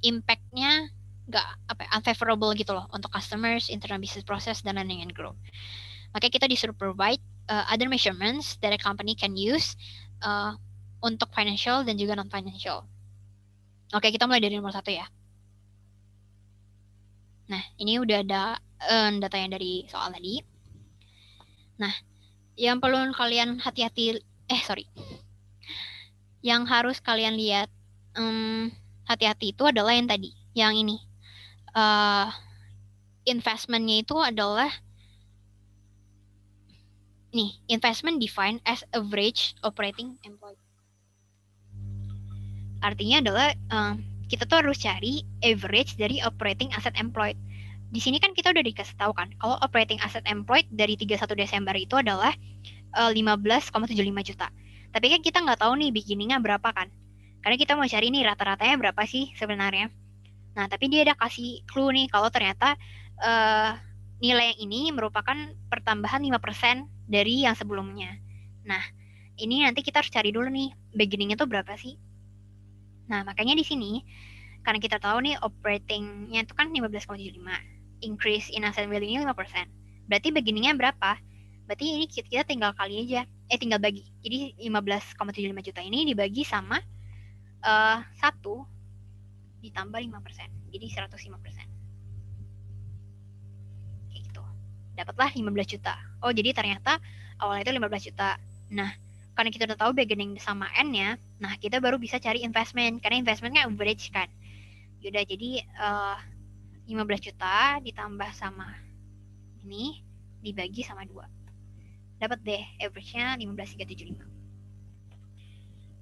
impact-nya nggak unfavorable gitu loh untuk customers, internal business process, dan learning and growth. Makanya kita disuruh provide other measurements that a company can use untuk financial dan juga non-financial. Oke, kita mulai dari nomor 1 ya. Nah, ini udah ada datanya dari soal tadi. Nah, yang perlu kalian yang harus kalian lihat hati-hati itu adalah yang tadi, yang ini. Investment-nya itu adalah nih, investment defined as average operating employed. Artinya adalah kita tuh harus cari average dari operating asset employed. Di sini kan kita udah dikasih tahu kan, kalau operating asset employed dari 31 Desember itu adalah 15,75 juta. Tapi kan kita nggak tahu nih beginning-nya berapa kan. Karena kita mau cari nih rata-ratanya berapa sih sebenarnya. Nah, tapi dia ada kasih clue nih kalau ternyata nilai yang ini merupakan pertambahan 5% dari yang sebelumnya. Nah, ini nanti kita harus cari dulu nih, beginning-nya tuh berapa sih? Nah, makanya di sini, karena kita tahu nih operating-nya itu kan 15,75, increase in asset value-nya 5%. Berarti beginning-nya berapa? Berarti ini kita tinggal kali aja, tinggal bagi. Jadi 15,75 juta ini dibagi sama 1 ditambah 5%, jadi 105%. Kayak gitu. Dapatlah 15 juta. Oh, jadi ternyata awalnya itu 15 juta. Nah, karena kita udah tahu beginning sama end-nya, nah kita baru bisa cari investment, karena investment-nya average kan. Yaudah, jadi 15 juta ditambah sama ini, dibagi sama 2. Dapat deh, average-nya 15,375.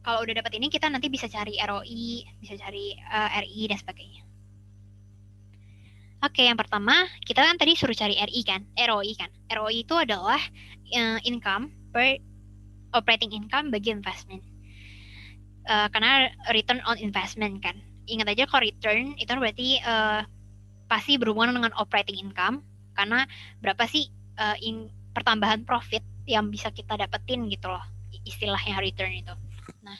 Kalau udah dapat ini, kita nanti bisa cari ROI, bisa cari RI, dan sebagainya. Oke, yang pertama, kita kan tadi suruh cari RI kan, ROI kan. ROI itu adalah income per operating income bagi investment. Karena return on investment kan. Ingat aja kalau return itu berarti pasti berhubungan dengan operating income, karena berapa sih pertambahan profit yang bisa kita dapetin gitu loh, istilahnya return itu. Nah,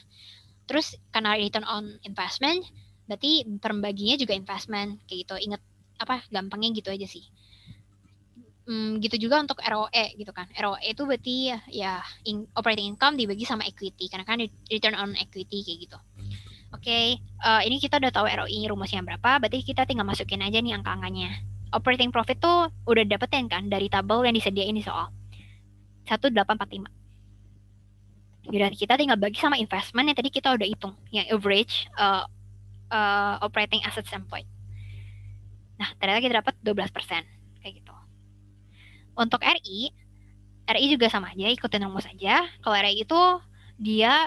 terus karena return on investment, berarti pembaginya juga investment, kayak gitu. Ingat gampangnya gitu aja sih. Gitu juga untuk ROE gitu kan. ROE itu berarti ya operating income dibagi sama equity, karena kan return on equity kayak gitu. Oke, ini kita udah tahu ROI rumusnya berapa, berarti kita tinggal masukin aja nih angka-angkanya. Operating profit tuh udah dapetin kan dari tabel yang disediain di soal 1845. Yaudah, kita tinggal bagi sama investment yang tadi kita udah hitung, yang average operating assets employed. Nah, ternyata kita dapat 12%, kayak gitu. Untuk RI juga sama aja, ikutin rumus aja. Kalau RI itu dia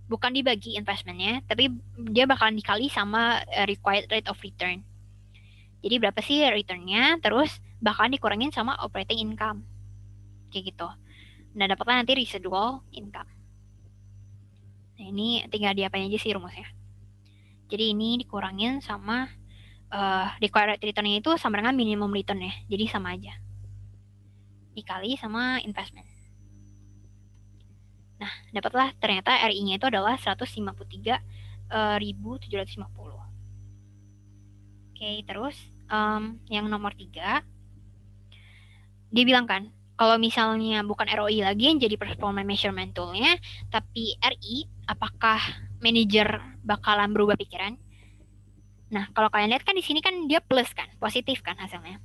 bukan dibagi investmentnya, tapi dia bakalan dikali sama required rate of return. Jadi berapa sih returnnya, terus bakalan dikurangin sama operating income, kayak gitu. Nah, dapatlah nanti residual income. Nah, ini tinggal diapain aja sih rumusnya. Jadi ini dikurangin sama required return-nya itu sama dengan minimum return ya. Jadi sama aja. Dikali sama investment. Nah, dapatlah ternyata RI-nya itu adalah 153.750. Oke, terus yang nomor 3, dia bilang kan, kalau misalnya bukan ROI lagi yang jadi performance measurement tool-nya, tapi RI, apakah manajer bakalan berubah pikiran? Nah, kalau kalian lihat kan di sini kan dia plus kan, positif kan hasilnya.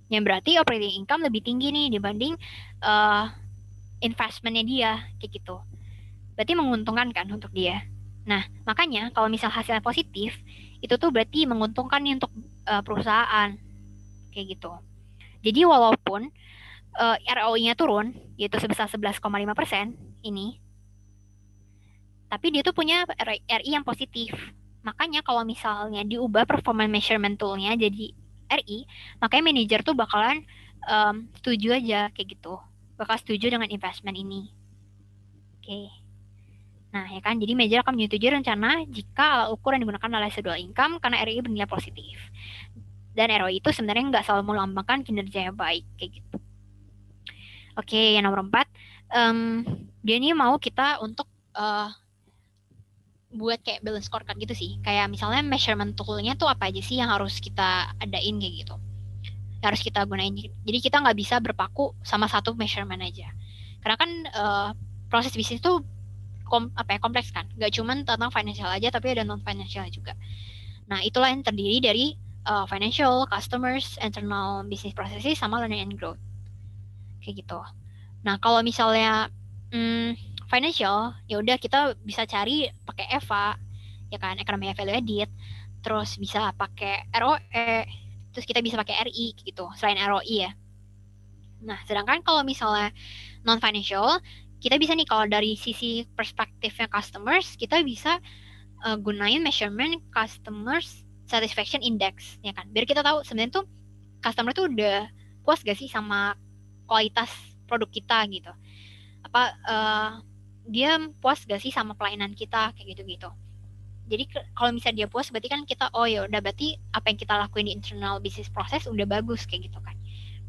Yang berarti operating income lebih tinggi nih dibanding investmentnya dia, kayak gitu. Berarti menguntungkan kan untuk dia. Nah, makanya kalau misal hasilnya positif, itu tuh berarti menguntungkan nih untuk perusahaan, kayak gitu. Jadi walaupun ROI-nya turun, yaitu sebesar 11,5% ini, tapi dia tuh punya RI yang positif. Makanya kalau misalnya diubah performance measurement tool-nya jadi RI, makanya manajer tuh bakalan setuju aja kayak gitu. Bakal setuju dengan investment ini. Oke. Nah, ya kan, jadi manajer akan menyetujui rencana jika alat ukur yang digunakan adalah residual income karena RI bernilai positif. Dan ROI itu sebenarnya nggak selalu melambangkan kinerja yang baik, kayak gitu. Oke, yang nomor 4, dia ini mau kita untuk buat kayak balance scorecard gitu sih. Kayak misalnya measurement tool-nya tuh apa aja sih yang harus kita adain kayak gitu. Yang harus kita gunain. Jadi kita nggak bisa berpaku sama satu measurement aja. Karena kan proses bisnis tuh kompleks kan. Nggak cuma tentang financial aja, tapi ada non-financial juga. Nah, itulah yang terdiri dari financial, customers, internal business processes, sama learning and growth. Kayak gitu. Nah, kalau misalnya financial, ya udah kita bisa cari pakai EVA, ya kan, economic value added, terus bisa pakai ROE, terus kita bisa pakai RI gitu, selain ROI ya. Nah, sedangkan kalau misalnya non financial, kita bisa nih kalau dari sisi perspektifnya customers, kita bisa gunain measurement customers satisfaction index, ya kan, biar kita tahu sebenarnya tuh customer tuh udah puas gak sih sama kualitas produk kita gitu. Apa dia puas gak sih sama pelayanan kita, kayak gitu-gitu. Jadi kalau misalnya dia puas, berarti kan kita, oh ya udah, berarti apa yang kita lakuin di internal business process udah bagus kayak gitu kan.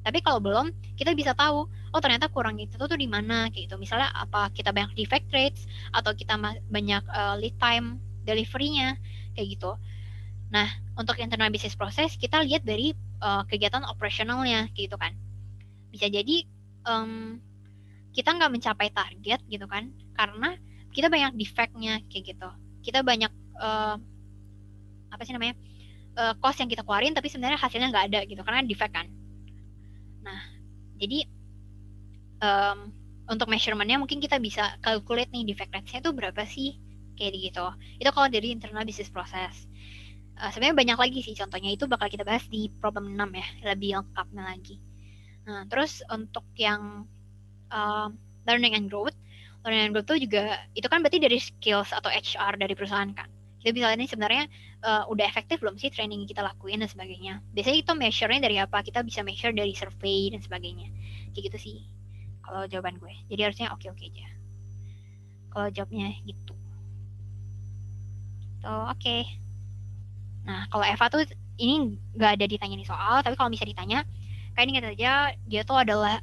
Tapi kalau belum, kita bisa tahu, oh ternyata kurang itu tuh di mana kayak gitu. Misalnya apa kita banyak defect rates atau kita banyak lead time delivery-nya kayak gitu. Nah, untuk internal business process kita lihat dari kegiatan operasionalnya kayak gitu kan. Bisa jadi kita nggak mencapai target gitu kan, karena kita banyak defect-nya kayak gitu. Kita banyak cost yang kita keluarin tapi sebenarnya hasilnya nggak ada gitu karena defect kan. Nah, jadi untuk measurement-nya mungkin kita bisa calculate nih defect rate-nya itu berapa sih kayak gitu. Itu kalau dari internal business process. Sebenarnya banyak lagi sih contohnya, itu bakal kita bahas di problem 6 ya, lebih lengkapnya lagi. Nah, terus untuk yang learning and growth tuh juga itu kan berarti dari skills atau HR dari perusahaan kan. Kita bisa lihat nih sebenarnya udah efektif belum sih training yang kita lakuin dan sebagainya. Biasanya itu measure-nya dari apa? Kita bisa measure dari survey dan sebagainya. Kayak gitu sih kalau jawaban gue. Jadi harusnya oke-oke aja kalau jawabnya gitu. So, oke. Nah, kalau Eva tuh ini nggak ada ditanya nih soal, tapi kalau bisa ditanya, kayak ini kata aja dia tuh adalah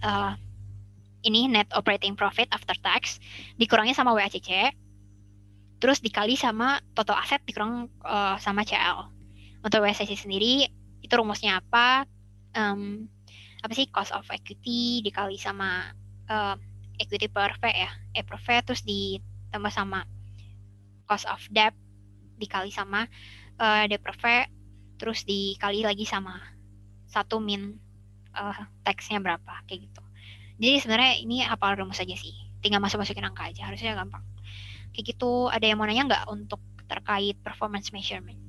ini net operating profit after tax dikurangi sama WACC, terus dikali sama total aset dikurang sama CL. Untuk WACC sendiri itu rumusnya apa? Apa sih, cost of equity dikali sama equity per V ya, per V, terus ditambah sama cost of debt dikali sama debt per V, terus dikali lagi sama 1 min tax-nya berapa kayak gitu. Jadi sebenarnya ini hafal rumus aja sih, tinggal masukin angka aja, harusnya gampang kayak gitu. Ada yang mau nanya nggak untuk terkait performance measurement?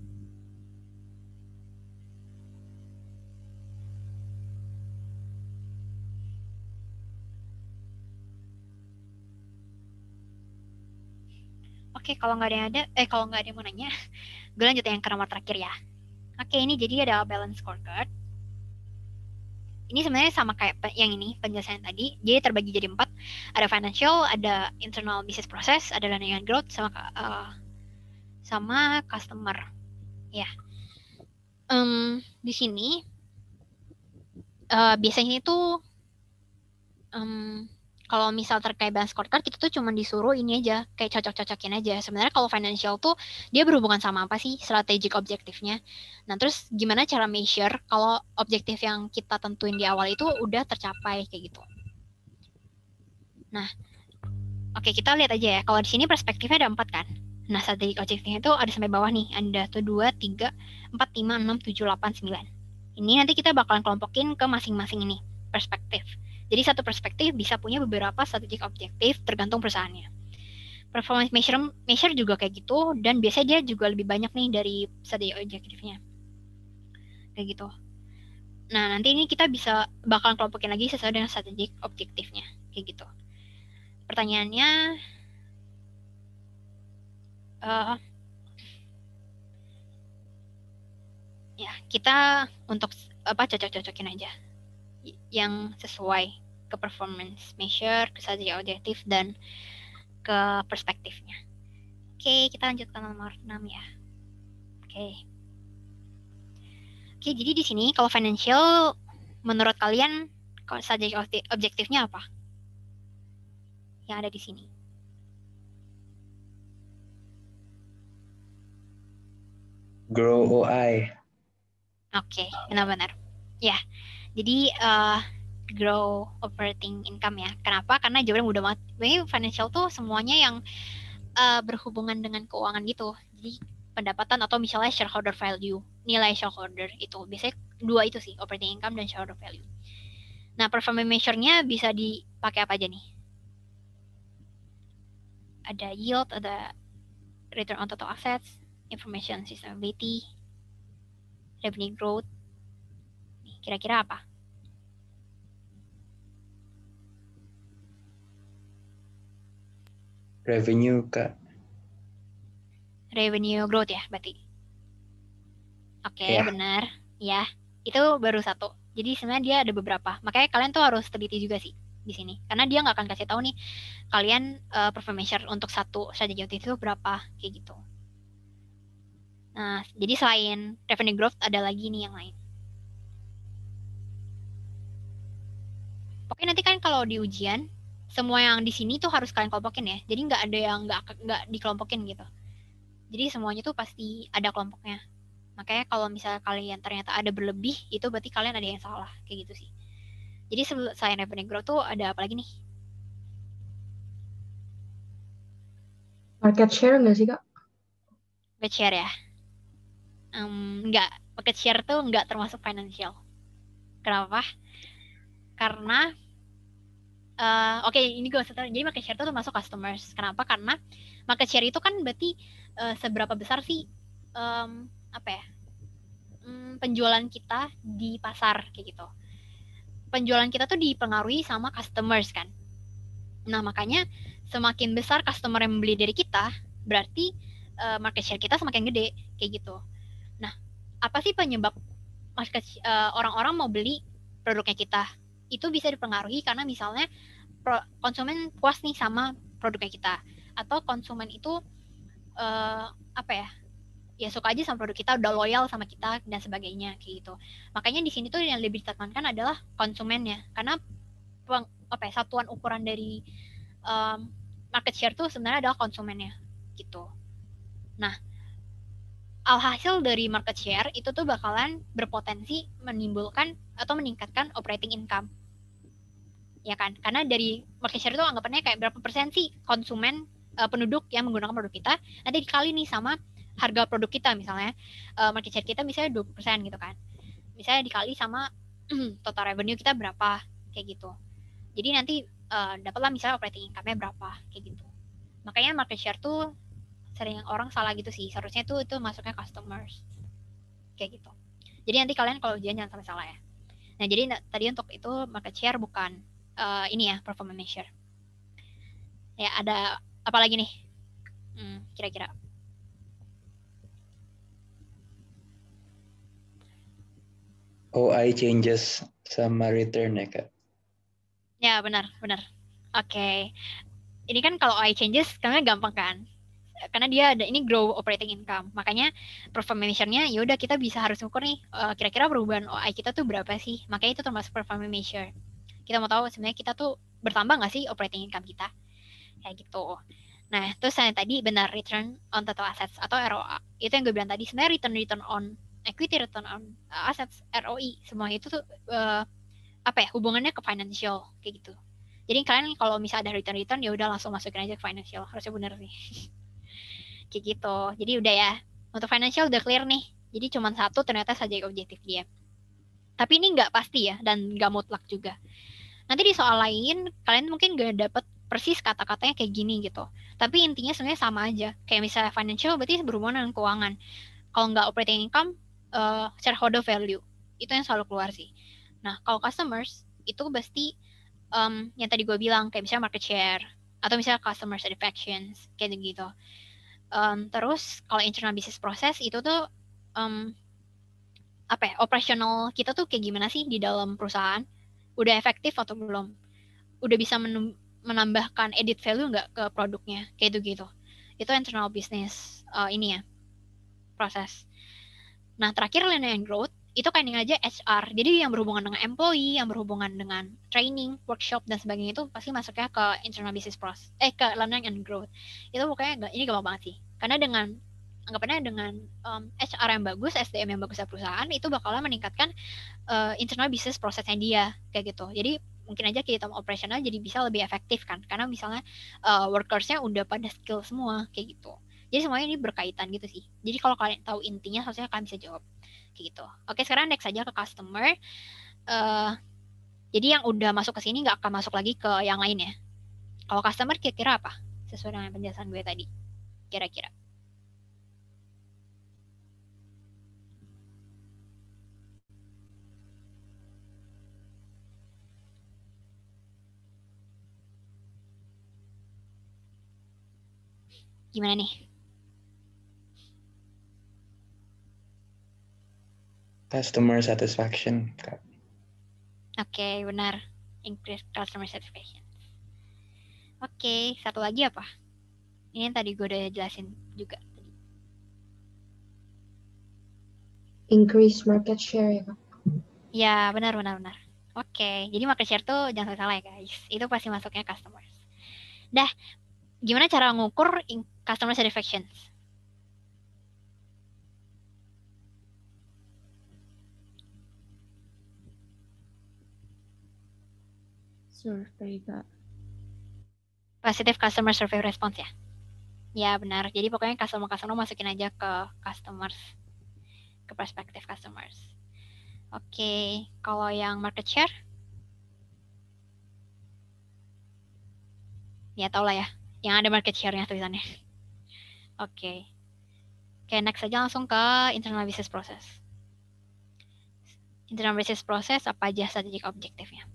Oke, kalau nggak ada yang mau nanya, gue lanjut yang ke nomor terakhir ya. Oke, ini jadi ada balance scorecard. Ini sebenarnya sama kayak yang ini penjelasan tadi. Jadi terbagi jadi 4. Ada financial, ada internal business process, ada learning and growth, sama customer. Ya. Di sini biasanya itu kalau misal terkait balance scorecard, kita tuh cuma disuruh ini aja, kayak cocok-cocokin aja. Sebenarnya kalau financial tuh dia berhubungan sama apa sih strategic objektifnya. Nah, terus gimana cara measure kalau objektif yang kita tentuin di awal itu udah tercapai kayak gitu. Nah, oke, kita lihat aja ya. Kalau di sini perspektifnya ada 4 kan. Nah, strategic objektifnya itu ada sampai bawah nih. Ada tuh 2, 3, 4, 5, 6, 7, 8, 9. Ini nanti kita bakalan kelompokin ke masing-masing ini perspektif. Jadi satu perspektif bisa punya beberapa strategic objektif tergantung perusahaannya. Performance measure juga kayak gitu, dan biasanya dia juga lebih banyak nih dari strategic objektifnya. Kayak gitu. Nah, nanti ini kita bakalan kelompokin lagi sesuai dengan strategic objektifnya. Kayak gitu. Pertanyaannya, ya kita untuk cocok-cocokin aja yang sesuai ke performance measure, ke strategic objektif, dan ke perspektifnya. Oke, kita lanjut ke nomor 6 ya. Oke, jadi di sini kalau financial, menurut kalian kalau strategic objektifnya apa? Yang ada di sini. Grow OI. Oke, benar-benar. Ya, jadi grow operating income ya. Kenapa? Karena jawabannya mudah banget. Ini financial tuh semuanya yang berhubungan dengan keuangan gitu. Jadi pendapatan atau misalnya shareholder value, nilai shareholder itu. Biasanya 2 itu sih, operating income dan shareholder value. Nah, performance measure-nya bisa dipakai apa aja nih? Ada yield, ada return on total assets, information sustainability, revenue growth. Nih, kira-kira apa? Revenue, Kak. Revenue growth ya, berarti. Oke, Ya. benar. Ya, itu baru 1. Jadi sebenarnya dia ada beberapa. Makanya kalian tuh harus teliti juga sih di sini. Karena dia nggak akan kasih tahu nih kalian performance measure untuk 1 strategy objektif itu berapa, kayak gitu. Nah, jadi selain revenue growth ada lagi nih yang lain. Pokoknya nanti kan kalau di ujian, semua yang di sini tuh harus kalian kelompokin ya. Jadi nggak ada yang nggak dikelompokin gitu. Jadi semuanya tuh pasti ada kelompoknya. Makanya kalau misalnya kalian ternyata ada berlebih, itu berarti kalian ada yang salah. Kayak gitu sih. Jadi selain revenue growth tuh ada apa lagi nih? Market share nggak sih, Kak? Market share ya? Nggak. Market share tuh nggak termasuk financial. Kenapa? Karena oke, ini gue setel. Jadi market share itu termasuk customers. Kenapa? Karena market share itu kan berarti seberapa besar sih apa ya penjualan kita di pasar kayak gitu. Penjualan kita tuh dipengaruhi sama customers kan. Nah makanya semakin besar customer yang membeli dari kita, berarti market share kita semakin gede kayak gitu. Nah apa sih penyebab orang-orang mau beli produknya kita? Itu bisa dipengaruhi karena misalnya konsumen puas nih sama produknya kita, atau konsumen itu apa ya suka aja sama produk kita, udah loyal sama kita dan sebagainya kayak gitu. Makanya di sini tuh yang lebih ditekankan adalah konsumennya, karena satuan ukuran dari market share tuh sebenarnya adalah konsumennya gitu. Nah alhasil dari market share itu tuh bakalan berpotensi menimbulkan atau meningkatkan operating income, ya kan? Karena dari market share itu anggapannya kayak berapa persen sih konsumen penduduk yang menggunakan produk kita, nanti dikali nih sama harga produk kita. Misalnya market share kita misalnya 20% gitu kan, misalnya dikali sama total revenue kita berapa kayak gitu. Jadi nanti dapatlah misalnya operating income-nya berapa kayak gitu. Makanya market share tuh sering orang salah gitu sih, seharusnya tuh itu masuknya customers kayak gitu. Jadi nanti kalian kalau ujian jangan sampai salah ya. Nah jadi tadi untuk itu market share bukan ini ya performance measure. Ya ada apa lagi nih kira-kira? OI changes sama return ya Kak? Ya benar. Oke. Ini kan kalau OI changes karena gampang kan? Karena dia ada ini grow operating income. Makanya performance measure-nya ya udah kita bisa harus ukur nih kira-kira perubahan OI kita tuh berapa sih? Makanya itu termasuk performance measure. Kita mau tahu sebenarnya kita tuh bertambah nggak sih operating income kita? Kayak gitu. Nah, terus saya tadi benar return on total assets atau ROA. Itu yang gue bilang tadi sebenarnya return on equity, return on assets, ROI, semua itu tuh apa ya hubungannya ke financial kayak gitu. Jadi kalian kalau misalnya ada return ya udah langsung masukin aja ke financial, harusnya bener sih. Kayak gitu. Jadi udah ya. Untuk financial udah clear nih. Jadi cuma satu ternyata saja objektif dia. Tapi ini nggak pasti ya dan nggak mutlak juga. Nanti di soal lain kalian mungkin gak dapet persis kata-katanya kayak gini gitu. Tapi intinya sebenarnya sama aja. Kayak misalnya financial berarti berhubungan dengan keuangan. Kalau nggak operating income, shareholder value. Itu yang selalu keluar sih. Nah, kalau customers, itu pasti yang tadi gue bilang, kayak misalnya market share, atau misalnya customer satisfaction, kayak gitu. Terus, kalau internal business process, itu tuh, apa ya, operasional kita tuh kayak gimana sih di dalam perusahaan? Udah efektif atau belum? Udah bisa menambahkan edit value nggak ke produknya? Kayak gitu. Itu internal business ini ya, proses. Nah, terakhir learning and growth, itu kaining aja HR. Jadi yang berhubungan dengan employee, yang berhubungan dengan training, workshop, dan sebagainya itu pasti masuknya ke internal business process. Ke learning and growth. Itu pokoknya ini gampang banget sih. Karena dengan anggapannya dengan HR yang bagus, SDM yang bagus di perusahaan, itu bakalan meningkatkan internal business prosesnya dia, kayak gitu. Jadi mungkin aja kita operasional jadi bisa lebih efektif kan, karena misalnya workersnya udah pada skill semua, kayak gitu. Jadi semuanya ini berkaitan gitu sih. Jadi kalau kalian tahu intinya, harusnya kalian bisa jawab, kayak gitu. Oke, sekarang next aja ke customer. Jadi yang udah masuk ke sini nggak akan masuk lagi ke yang lain ya. Kalau customer kira-kira apa? Sesuai dengan penjelasan gue tadi, kira-kira. Gimana nih? Customer satisfaction, Kak. Oke, benar. Increase customer satisfaction. Oke, satu lagi apa? Ini yang tadi gue udah jelasin juga. increase market share ya Kak? Ya, benar. Oke, jadi market share tuh jangan sampai salah ya guys. Itu pasti masuknya customers. Dah, gimana cara ngukur customer satisfaction? Survey, Kak. Positive customer survey response ya? Ya, benar. Jadi pokoknya customer masukin aja ke customers, ke prospective customers. Oke, kalau yang market share? Ya, tau lah ya. Yang ada market share-nya tulisannya. Oke. Oke, next aja langsung ke internal business process. Internal business process apa aja strategic objektifnya?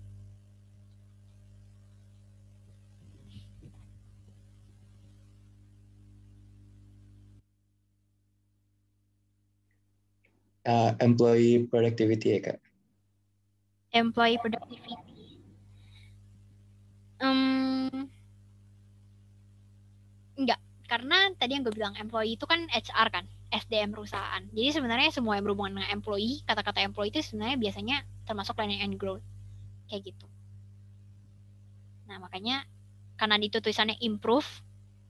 Employee productivity ya Kak? Employee productivity. Enggak, karena tadi yang gue bilang employee itu kan HR kan, SDM perusahaan. Jadi sebenarnya semua yang berhubungan dengan employee, kata-kata employee itu sebenarnya biasanya termasuk learning and growth. Kayak gitu. Nah, makanya karena itu tulisannya improve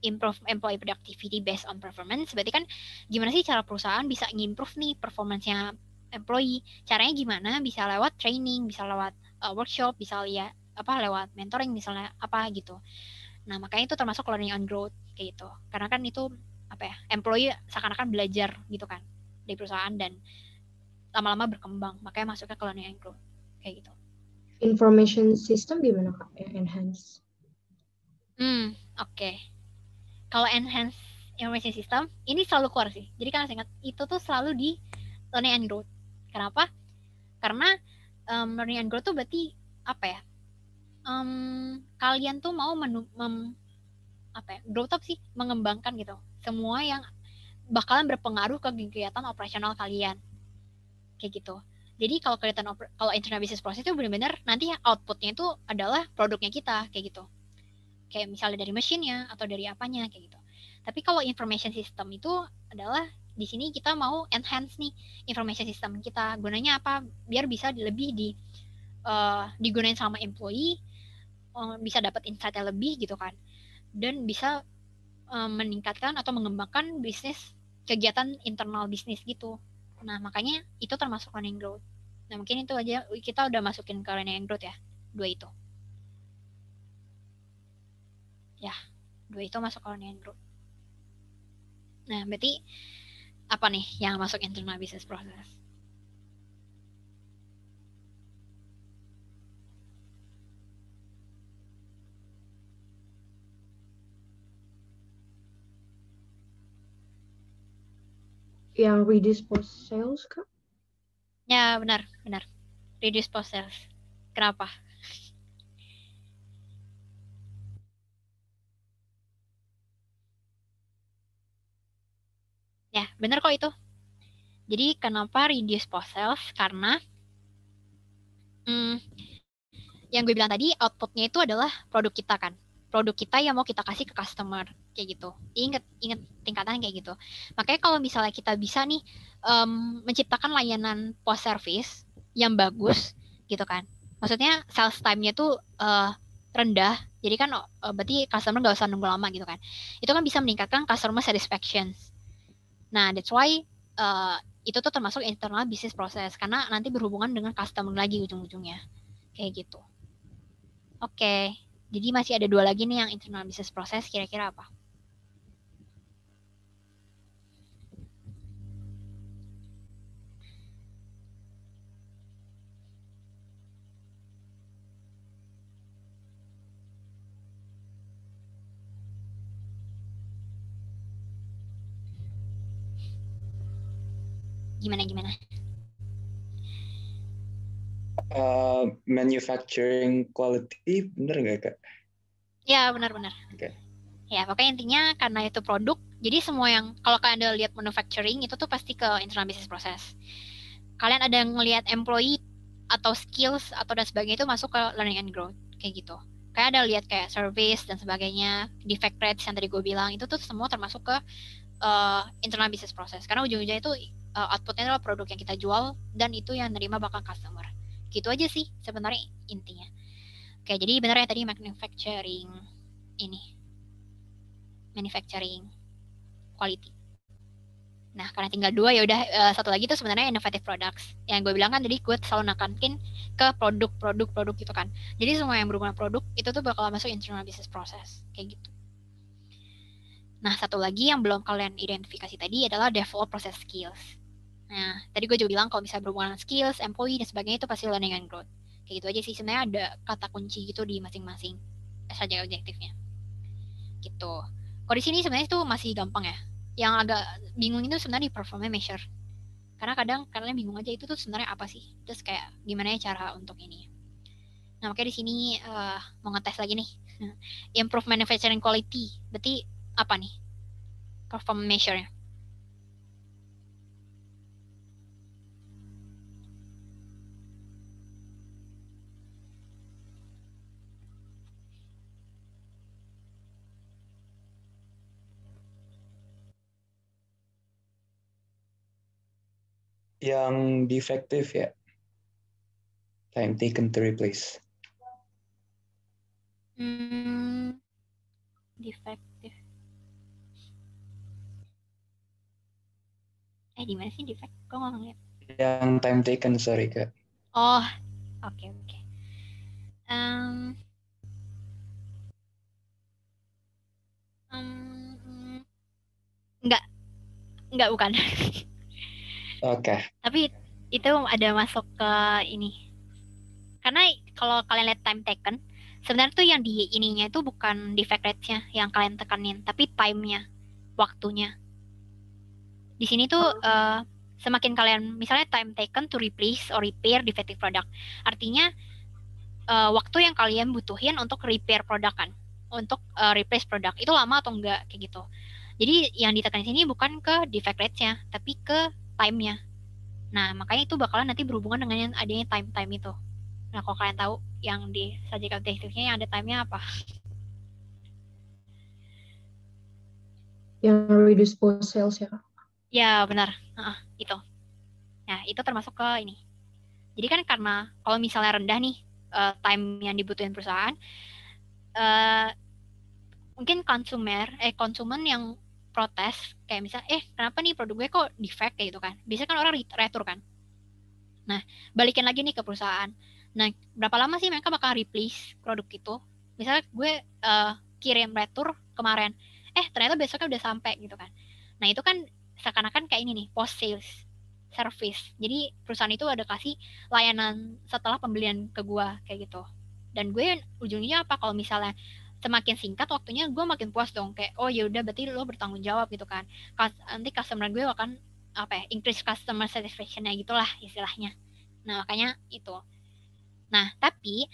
employee productivity based on performance, berarti kan gimana sih cara perusahaan bisa ngimprove nih performance-nya employee. Caranya gimana? Bisa lewat training, bisa lewat workshop, bisa lewat mentoring misalnya apa gitu. Nah, makanya itu termasuk learning and growth kayak gitu. Karena kan itu employee seakan-akan belajar gitu kan di perusahaan dan lama-lama berkembang, makanya masuknya ke learning and growth kayak gitu. Information system gimana Kak yang enhance? Oke. Kalau enhance information system ini selalu keluar sih. Jadi kan ingat itu tuh selalu di learning and growth. Kenapa? Karena learning and growth tuh berarti kalian tuh mau growth up sih, mengembangkan gitu semua yang bakalan berpengaruh ke kegiatan operasional kalian kayak gitu. Jadi kalau internal business process itu benar-benar nanti outputnya itu adalah produknya kita kayak gitu, kayak misalnya dari mesinnya atau dari apanya kayak gitu. Tapi kalau information system itu adalah di sini kita mau enhance nih information system kita, gunanya apa? Biar bisa lebih digunain sama employee, bisa dapat insight-nya lebih gitu kan, dan bisa meningkatkan atau mengembangkan bisnis, kegiatan internal bisnis gitu. Nah, makanya itu termasuk learning growth. Nah, mungkin itu aja kita udah masukin ke learning growth ya, dua itu. Ya, dua itu masuk ke learning growth. Nah, berarti apa nih yang masuk internal business process? Yang reduce post sales Kak? Ya, benar. Reduce post sales. Kenapa? Ya, benar kok itu. Jadi kenapa reduce post sales? Karena yang gue bilang tadi, outputnya itu adalah produk kita kan. Produk kita yang mau kita kasih ke customer kayak gitu. Ingat tingkatan kayak gitu. Makanya kalau misalnya kita bisa nih menciptakan layanan post service yang bagus gitu kan. Maksudnya sales time-nya tuh rendah. Jadi kan berarti customer nggak usah nunggu lama gitu kan. Itu kan bisa meningkatkan customer satisfaction. Nah, that's why itu tuh termasuk internal business process karena nanti berhubungan dengan customer lagi ujung-ujungnya. Kayak gitu. Oke, jadi masih ada dua lagi nih yang internal business process, kira-kira apa? Gimana? Manufacturing quality, bener nggak Kak? Ya, benar. Okay. Ya, pokoknya intinya karena itu produk, jadi semua yang, kalau kalian ada lihat manufacturing, itu tuh pasti ke internal business process. Kalian ada ngelihat employee atau skills atau dan sebagainya itu masuk ke learning and growth, kayak gitu. Kayak ada lihat kayak service dan sebagainya, defect rates yang tadi gue bilang, itu tuh semua termasuk ke internal business process. Karena ujung-ujungnya itu outputnya adalah produk yang kita jual dan itu yang nerima bakal customer. Gitu aja sih sebenarnya intinya. Oke, jadi benar ya tadi manufacturing quality. Nah, karena tinggal 2 ya udah, satu lagi tuh sebenarnya innovative products. Yang gue bilang kan tadi gue selalu nekankin ke produk gitu kan. Jadi semua yang berhubungan produk itu tuh bakal masuk internal business process kayak gitu. Nah, satu lagi yang belum kalian identifikasi tadi adalah develop process skills. Nah, tadi gue juga bilang kalau misalnya berhubungan skills, employee dan sebagainya itu pasti learning and growth. Kayak gitu aja sih, sebenarnya ada kata kunci gitu di masing-masing saja objektifnya. Gitu. Kalau di sini sebenarnya itu masih gampang ya. Yang agak bingung itu sebenarnya di performance measure. Karena kadang kalian bingung aja itu tuh sebenarnya apa sih? Terus kayak gimana ya cara untuk ini. Nah, makanya di sini mau ngetes lagi nih. Improve manufacturing quality. Berarti apa nih? Performance measure-nya. Yang defective ya. Time taken to replace. Defective. Di mana sih defect? Kok nggak ngeliat? Yang time taken, sorry Kak. Oh, oke. Enggak bukan. Oke. Tapi itu ada masuk ke ini. Karena kalau kalian lihat time taken, sebenarnya tuh yang di ininya itu bukan defect rate-nya yang kalian tekanin, tapi time-nya, waktunya. Di sini tuh semakin kalian misalnya time taken to replace or repair defective product, artinya waktu yang kalian butuhin untuk repair produk kan, untuk replace produk itu lama atau enggak kayak gitu. Jadi yang ditekan di sini bukan ke defect rate-nya, tapi ke time-nya. Nah, makanya itu bakalan nanti berhubungan dengan yang adanya time itu. Nah, kalau kalian tahu yang di subject objektifnya yang ada time-nya apa? Yang reduce post sales ya, Kak? Ya, benar. Itu. Nah, itu termasuk ke ini. Jadi kan karena kalau misalnya rendah nih time yang dibutuhin perusahaan, mungkin konsumen yang protes kayak misalnya kenapa nih produk gue kok defect kayak gitu kan. Biasanya kan orang retur kan. Nah, balikin lagi nih ke perusahaan. Nah, berapa lama sih mereka bakal replace produk itu? Misalnya gue kirim retur kemarin, ternyata besoknya udah sampai gitu kan. Nah, itu kan seakan-akan kayak ini nih, post sales service. Jadi perusahaan itu ada kasih layanan setelah pembelian ke gue kayak gitu. Dan gue ujungnya apa? Kalau misalnya semakin singkat waktunya, gue makin puas dong. Kayak, oh ya udah berarti lo bertanggung jawab gitu kan. Nanti customer gue akan increase customer satisfaction-nya gitulah istilahnya. Nah, makanya itu. Nah, tapi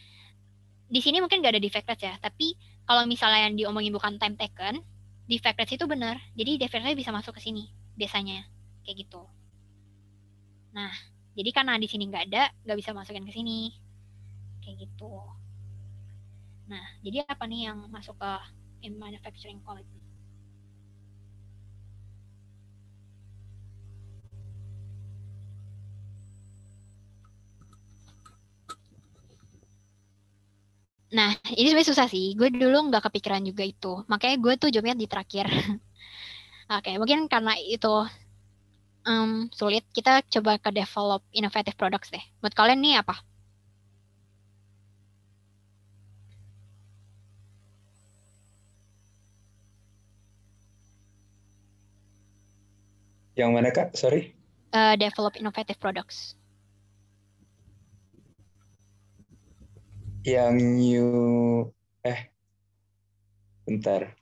di sini mungkin nggak ada defect rate ya. Tapi kalau misalnya yang diomongin bukan time taken, defect rate itu benar. Jadi defect rate bisa masuk ke sini biasanya. Kayak gitu. Nah, jadi karena di sini nggak ada, nggak bisa masukin ke sini. Kayak gitu. Nah, jadi apa nih yang masuk ke in manufacturing quality? Nah, ini sebenarnya susah sih. Gue dulu nggak kepikiran juga itu. Makanya gue tuh jawabnya di terakhir. Oke, mungkin karena itu sulit, kita coba ke develop innovative products deh. Buat kalian nih apa? Yang mana Kak? Sorry. Develop innovative products. Yang new... bentar.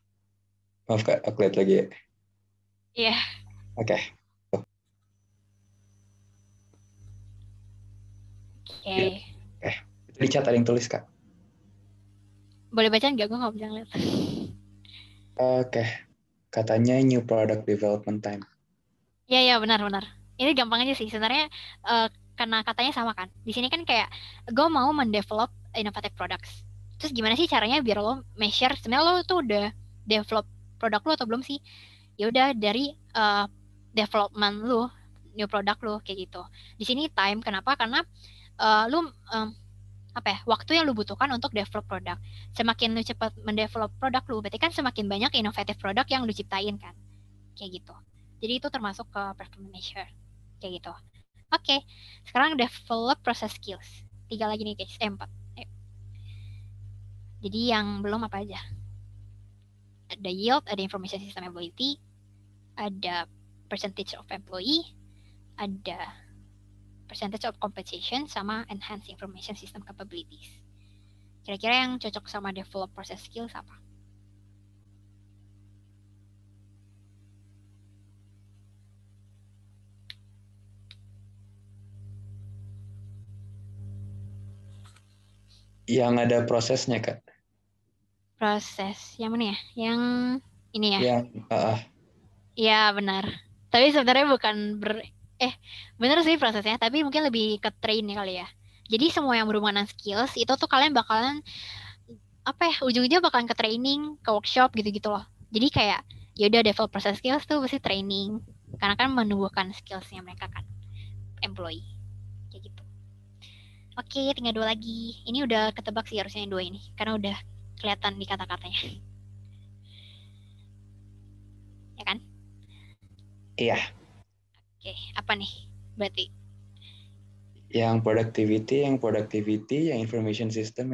Maaf Kak, aku lihat lagi ya. Iya. Oke. Itu di chat ada yang tulis Kak. Boleh baca nggak? Gue nggak bisa ngeliat. Oke. Katanya new product development time. Iya, benar. Ini gampang aja sih. Sebenarnya karena katanya sama kan. Di sini kan kayak gue mau mendevelop innovative products. Terus gimana sih caranya biar lo measure sebenarnya lo tuh udah develop produk lo atau belum sih? Ya udah dari development lo, new product lu kayak gitu. Di sini time kenapa? Karena lu waktu yang lu butuhkan untuk develop produk. Semakin lu cepat mendevelop produk lu, berarti kan semakin banyak inovatif produk yang lu ciptain kan. Kayak gitu. Jadi itu termasuk ke performance measure. Kayak gitu. Oke, sekarang develop process skills. 3 lagi nih guys, 4. Ayo. Jadi yang belum apa aja? Ada yield, ada information system ability, ada percentage of employee, ada percentage of compensation, sama enhance information system capabilities. Kira-kira yang cocok sama develop process skills apa? Yang ada prosesnya, Kak. Proses yang mana ya? Yang ini ya? Yang Iya benar. Tapi sebenarnya bukan benar sih prosesnya, tapi mungkin lebih ke train kali ya. Jadi semua yang berhubungan dengan skills itu tuh kalian bakalan ujung-ujungnya bakalan ke training, ke workshop gitu-gitu loh. Jadi kayak yaudah develop process skills tuh pasti training, karena kan menumbuhkan skillsnya mereka kan, employee kayak gitu. Oke, tinggal 2 lagi. Ini udah ketebak sih harusnya yang 2 ini, karena udah kelihatan di kata-katanya. Ya kan? Iya. Oke, apa nih berarti? Yang productivity, yang information system.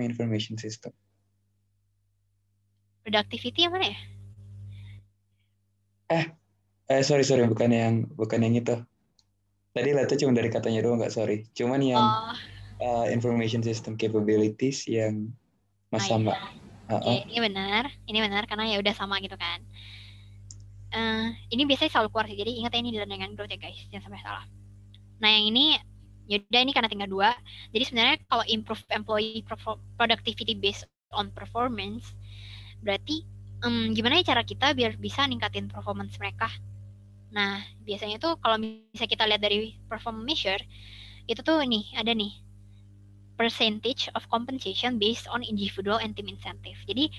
Productivity yang mana ya? Sorry, bukan yang itu. Tadi Lata cuma dari katanya doang, nggak, sorry. Cuman yang information system capabilities yang sama. Oke, ini benar karena ya udah sama gitu kan. Ini biasanya selalu keluar sih, jadi ingat ya, ini dengan growth ya guys, jangan sampai salah. Nah yang ini, yaudah ini karena tinggal 2. Jadi sebenarnya kalau improve employee productivity based on performance, berarti gimana ya cara kita biar bisa ningkatin performance mereka. Nah biasanya tuh kalau misalnya kita lihat dari performance measure, itu tuh ada nih percentage of compensation based on individual and team incentive. Jadi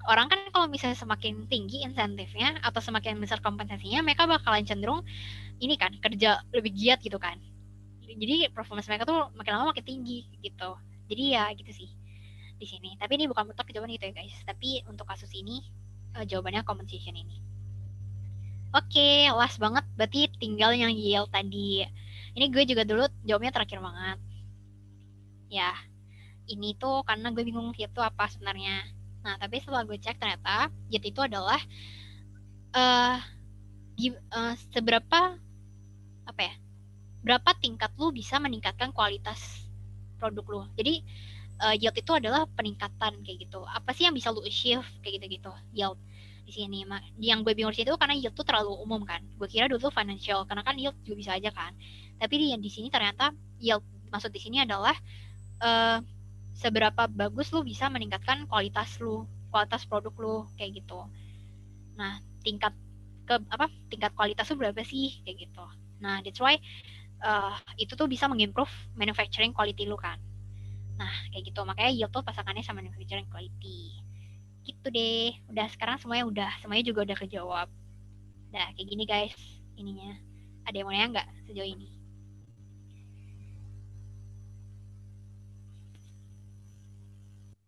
orang kan kalau misalnya semakin tinggi insentifnya atau semakin besar kompensasinya, mereka bakalan cenderung ini kan kerja lebih giat gitu kan. Jadi performance mereka tuh makin lama makin tinggi gitu. Jadi ya gitu sih di sini. Tapi ini bukan mutlak jawaban gitu ya guys. Tapi untuk kasus ini jawabannya compensation ini. Oke, last banget. Berarti tinggal yang yield tadi. Ini gue juga dulu jawabnya terakhir banget. Ya, ini tuh karena gue bingung yield itu apa sebenarnya. Nah, tapi setelah gue cek ternyata yield itu adalah berapa tingkat lu bisa meningkatkan kualitas produk lu. Jadi yield itu adalah peningkatan kayak gitu. Apa sih yang bisa lu achieve kayak gitu-gitu yield di sini. Yang gue bingung di situ karena yield tuh terlalu umum kan. Gue kira dulu financial karena kan yield juga bisa aja kan. Tapi di sini ternyata yield maksud di sini adalah seberapa bagus lu bisa meningkatkan kualitas produk lu kayak gitu. Nah, tingkat kualitas lu berapa sih kayak gitu. Nah, that's why itu tuh bisa mengimprove manufacturing quality lu kan. Nah, kayak gitu. Makanya yield tuh pasangannya sama manufacturing quality. Gitu deh. Udah sekarang semuanya juga udah kejawab. Udah kayak gini guys ininya. Ada yang mau nanya nggak sejauh ini?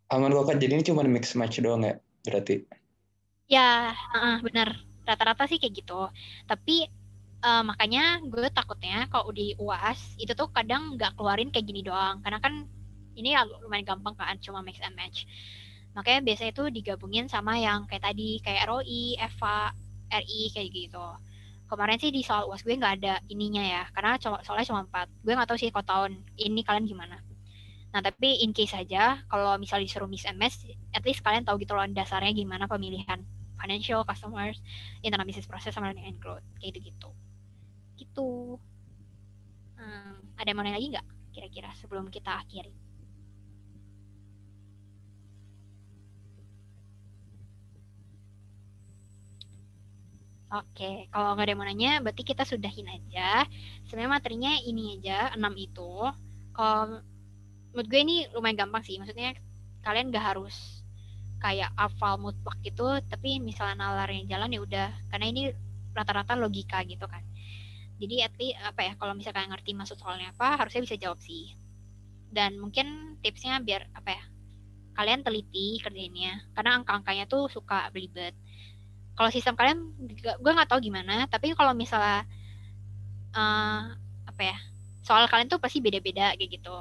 Aman kok, jadi ini cuma mix match doang ya berarti? Ya, benar. Rata-rata sih kayak gitu. Tapi makanya gue takutnya kalau di UAS itu tuh kadang nggak keluarin kayak gini doang. Karena kan ini lumayan gampang kan, cuma mix and match. Makanya biasanya itu digabungin sama yang kayak tadi, kayak ROI, EVA, RI, kayak gitu. Kemarin sih di soal UAS gue nggak ada ininya ya, karena soalnya cuma 4. Gue nggak tahu sih kalau tahun ini kalian gimana. Nah, tapi in case aja, kalau misalnya disuruh mix and match, at least kalian tahu gitu loh dasarnya gimana pemilihan financial, customers, internal business process, sama learning and growth. Kayak gitu. Gitu. Ada yang mau nanya lagi nggak kira-kira sebelum kita akhiri? Oke, kalau nggak ada yang mau nanya, berarti kita sudahin aja. Sebenarnya materinya ini aja, 6 itu. Kalau menurut gue ini lumayan gampang sih, maksudnya kalian nggak harus kayak hafal mutlak gitu, tapi misalnya nalarnya jalan ya udah, karena ini rata-rata logika gitu kan. Jadi at least kalau misalnya kalian ngerti maksud soalnya apa, harusnya bisa jawab sih. Dan mungkin tipsnya biar kalian teliti kerjainnya, karena angka-angkanya tuh suka belibet. Kalau sistem kalian, gue nggak tahu gimana, tapi kalau misalnya soal kalian tuh pasti beda-beda kayak gitu.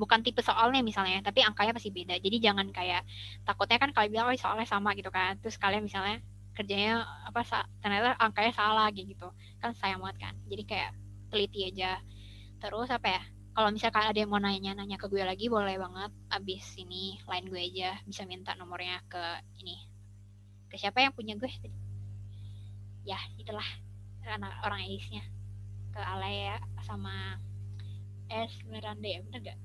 Bukan tipe soalnya misalnya, tapi angkanya pasti beda. Jadi jangan kayak takutnya kan kalian bilang soalnya sama gitu kan, terus kalian misalnya kerjanya ternyata angkanya salah gitu kan, sayang banget kan. Jadi kayak teliti aja. Terus kalau misalkan ada yang mau nanya ke gue lagi, boleh banget abis ini line gue aja, bisa minta nomornya ke siapa yang punya gue tadi ya, itulah orang Aisnya, ke Alea sama Miranda ya, bener gak?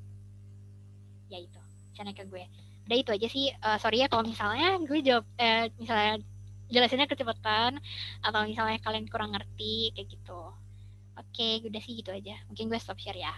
Ya itu, sana ke gue. Udah itu aja sih. Sorry ya kalau misalnya gue jawab misalnya jelasinnya kecepatan atau misalnya kalian kurang ngerti kayak gitu. Oke, udah sih gitu aja. Mungkin gue stop share ya.